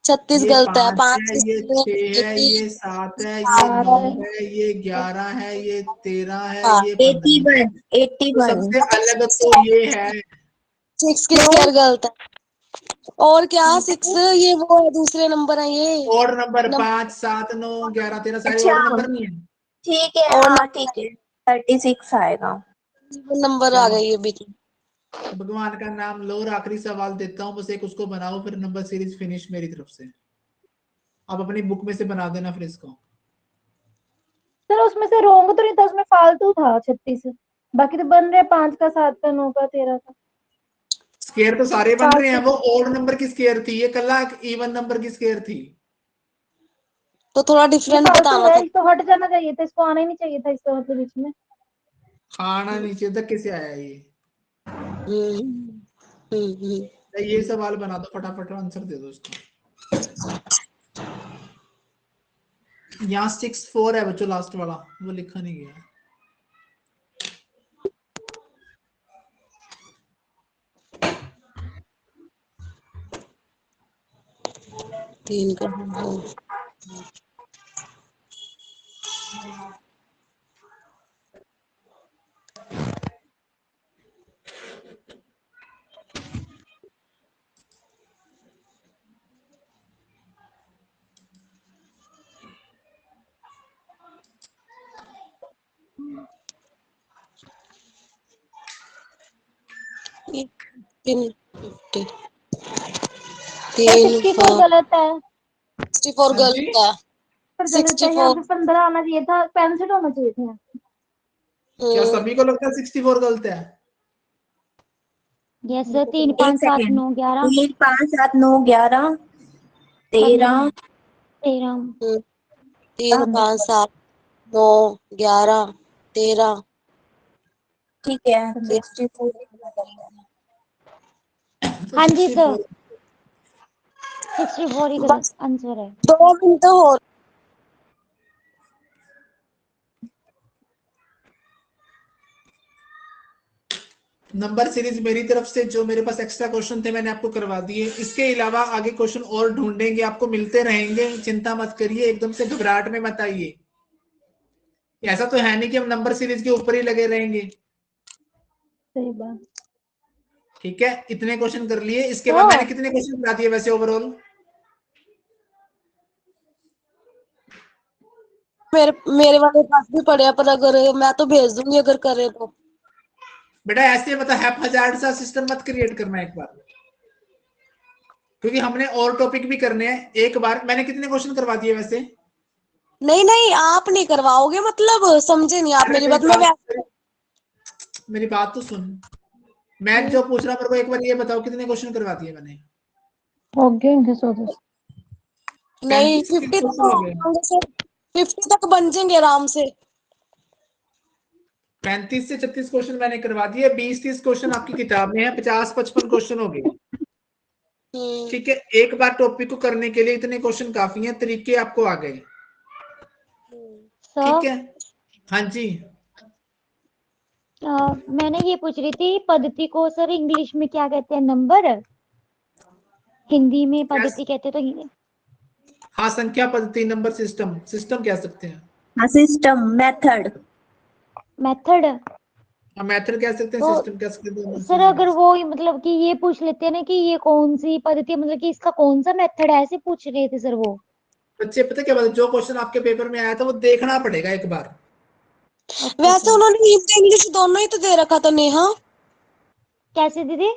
36 ये गलत है। 5 5 है, की ये 6 है, ये 7 है, ये 9 12 है। है, ये 11 है, ये 13 है, हाँ ये 15 है। 81 तो 81 सबसे अलग तो ये है। 6 की स्केयर गलत है। और क्या 6 ये वो है, दूसरे नंबर है ये। और नंबर नंबर 5 7 9 11 13 सारे अच्छा और नंबर नहीं है। ठीक है, और हाँ ठीक है, 36 आएगा। नंबर आ चलो, गई ये भी। भगवान का नाम लो और आखिरी सवाल देता हूँ, बस एक उसको बनाओ, फिर नंबर सीरीज फिनिश मेरी तरफ से। अब अपनी बुक में से बना देना फिर इसको। सर उसमें से रोंग तो नहीं था, उसमें फालतू था 36। बाकी तो बन रहे 5 का, 7 का, 9 का, 13 का। स्केयर तो सारे बन रहे हैं, फालतू वो ओड नंबर की स्केयर थी, ये कल इवन नंबर की स्केयर थी। तो थोड़ा ये डिफरेंस फालतू बताना है, था। इसको हट जाना चाहिए था, इसको आना ही नहीं चाहिए था इसका मतलब बीच में। खाना नीचे तक कैसे आया ये? हम्म हम्म। ये सवाल बना दो, फटाफट आंसर दे दो इसका। यहाँ 64 है बच्चों, लास्ट वाला वो लिखा नहीं गया। तीन का तीन 50 सर 3 64 गलत है। 64 हाँ जी, गलत है। पर गलत है, यहाँ 64 पे 15 आना चाहिए था, 65 होना चाहिए था। क्या सभी को लगता है 64 गलत है? यस सर, 3 एक 5 7 सेकेंड, 9 11 3 5 7 9 11 13 13। 3 5 7 9 11 13। ठीक है 64। तो हाँ जी सर, 64 64 ही गलत बस आंसर है। 2 मिनट और। नंबर सीरीज मेरी तरफ से जो मेरे पास एक्स्ट्रा क्वेश्चन थे मैंने आपको करवा दिए। इसके अलावा आगे क्वेश्चन और ढूंढेंगे, आपको मिलते रहेंगे, चिंता मत करिए, एकदम से घबराहट में मत आइए। ऐसा तो है नहीं कि हम नंबर सीरीज के ऊपर ही लगे रहेंगे। सही बात। ठीक है, इतने क्वेश्चन कर लिए। इसके बाद मैंने कितने क्वेश्चन करा दिए वैसे ओवरऑल? मेरे वाले पास भी पड़े हैं, पर अगर मैं तो भेज दूंगी अगर करे तो। बेटा ऐसे मतलब हैप्पीजार्ड सा सिस्टम मत क्रिएट करना एक बार, क्योंकि हमने और टॉपिक भी करने हैं। एक बार मैंने कितने क्वेश्चन करवा दिए वैसे? नहीं नहीं, आप नहीं करवाओगे, मतलब समझे नहीं आप अरे मेरी बात। मैं मेरी बात तो सुन, मैं जो पूछ रहा हूँ मेरे को एक बार ये बताओ कितने क्वेश्चन करवा दिए मैंने? हो गए होंगे 100। नहीं 35 50 क्वेश्चन हो गए। तक 50 तक बन जाएंगे आराम से। 35 से 36 क्वेश्चन मैंने करवा दिए। 20-30 क्वेश्चन आपकी किताब में है, 50-55 क्वेश्चन हो गए। ठीक है, एक बार टॉपिक को करने के लिए इतने क्वेश्चन काफी हैं, तरीके आपको आ गए। ठीक है, हाँ जी। मैंने ये पूछ रही थी, पद्धति को सर इंग्लिश में क्या कहते हैं? नंबर। हिंदी में पद्धति कहते तो हाँ, संख्या पद्धति, नंबर सिस्टम, सिस्टम कह सकते हैं। हाँ, सिस्टम, मेथड। मेथड। मेथड कह सकते हैं, तो सिस्टम कह सकते हैं। सर अगर वो मतलब कि ये पूछ लेते हैं ना कि ये कौन सी पद्धति है, मतलब कि इसका कौन सा मेथड है, ऐसे पूछ रहे थे सर वो। बच्चे पता क्या बात, जो क्वेश्चन आपके पेपर में आया था वो देखना पड़ेगा एक बार। वैसे उन्होंने हिंदी इंग्लिश दोनों ही तो दे रखा था नेहा। कैसे दीदी?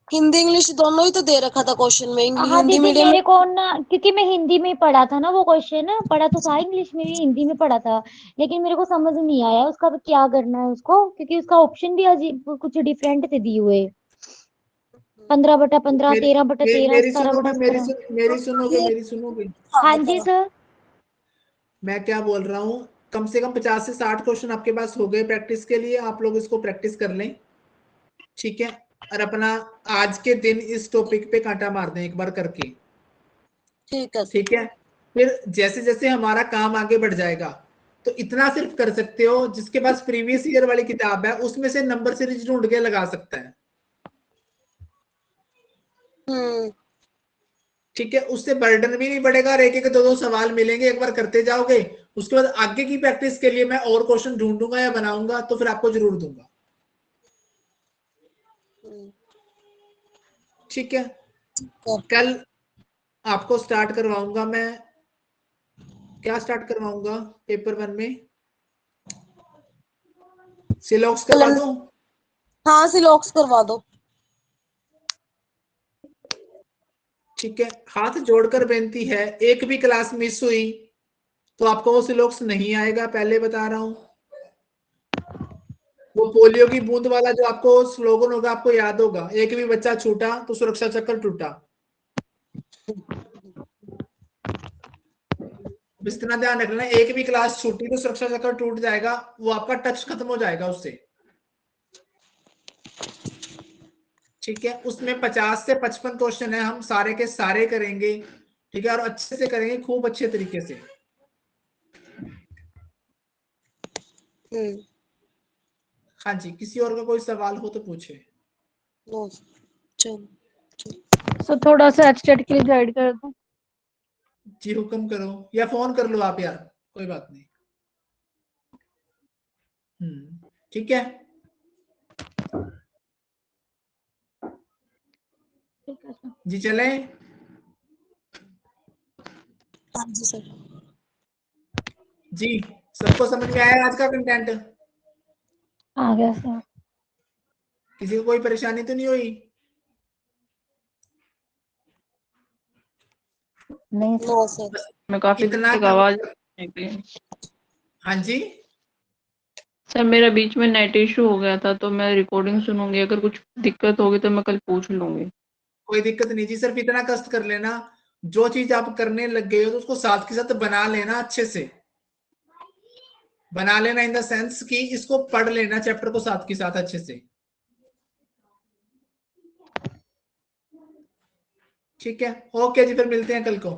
हिंदी इंग्लिश दोनों ही तो दे रखा था क्वेश्चन में। हाँ हिंदी दीदी, मीडियम मेरे को ना, क्योंकि मैं हिंदी में पढ़ा था ना वो क्वेश्चन, पढ़ा तो था इंग्लिश में भी, हिंदी में पढ़ा था, लेकिन मेरे को समझ नहीं आया उसका क्या करना है उसको, क्योंकि उसका ऑप्शन भी अजीब कुछ डिफरेंट थे दिए हुए। 15/15, 13/13, मेरी सुनोगे, 17/17। मेरी सुनोगे। हाँ जी सर। मैं क्या बोल रहा हूँ, कम से कम 50 से 60 क्वेश्चन आपके पास हो गए प्रैक्टिस के लिए। आप लोग इसको प्रैक्टिस कर लें, ठीक है। और अपना आज के दिन इस टॉपिक पे कांटा मार दें एक बार करके, ठीक है। फिर जैसे जैसे हमारा काम आगे बढ़ जाएगा, तो इतना सिर्फ कर सकते हो, जिसके पास प्रीवियस ईयर वाली किताब है उसमें से नंबर सीरीज ढूंढ के लगा सकता है। ठीक है, उससे बर्डन भी नहीं बढ़ेगा और एक एक दो दो सवाल मिलेंगे, एक बार करते जाओगे। उसके बाद आगे की प्रैक्टिस के लिए मैं और क्वेश्चन ढूंढूंगा या बनाऊंगा तो फिर आपको जरूर दूंगा। ठीक है, कल आपको स्टार्ट करवाऊंगा मैं। क्या स्टार्ट करवाऊंगा पेपर 1 में? सिलॉक्स करवा दूं? हाँ सिलॉक्स करवा दो। ठीक है, हाथ जोड़कर बेनती है, एक भी क्लास मिस हुई तो आपको वो सिलॉक्स नहीं आएगा, पहले बता रहा हूं। वो पोलियो की बूंद वाला जो आपको स्लोगन होगा, आपको याद होगा, एक भी बच्चा छूटा तो सुरक्षा चक्र टूटा। इतना ध्यान रखना, एक भी क्लास छूटी तो सुरक्षा चक्र टूट जाएगा, वो आपका टच खत्म हो जाएगा उससे। ठीक है, उसमें 50 से 55 क्वेश्चन है, हम सारे के सारे करेंगे, ठीक है, और अच्छे से करेंगे, खूब अच्छे तरीके से। हाँ जी, किसी और का कोई सवाल हो तो पूछे। सो थोड़ा सा एचटेट के लिए गाइड कर दो। जी हुक्म करो, या फोन कर लो आप यार, कोई बात नहीं। ठीक है। जी चले। हाँ जी सर। जी, सबको समझ में आया आज का कंटेंट? आ गया सर। किसी को कोई परेशानी तो नहीं हुई? नहीं सर। मैं काफी इतना आवाज। हाँ जी, सर मेरा बीच में नेट इशू हो गया था, तो मैं रिकॉर्डिंग सुनूंगी, अगर कुछ दिक्कत होगी तो मैं कल पूछ लूंगी। कोई दिक्कत नहीं जी, सिर्फ इतना कष्ट कर लेना, जो चीज आप करने लग गए हो तो उसको साथ के साथ बना लेना, अच्छे से बना लेना, इन द सेंस कि इसको पढ़ लेना चैप्टर को साथ के साथ अच्छे से। ठीक है, ओके जी, फिर मिलते हैं कल को।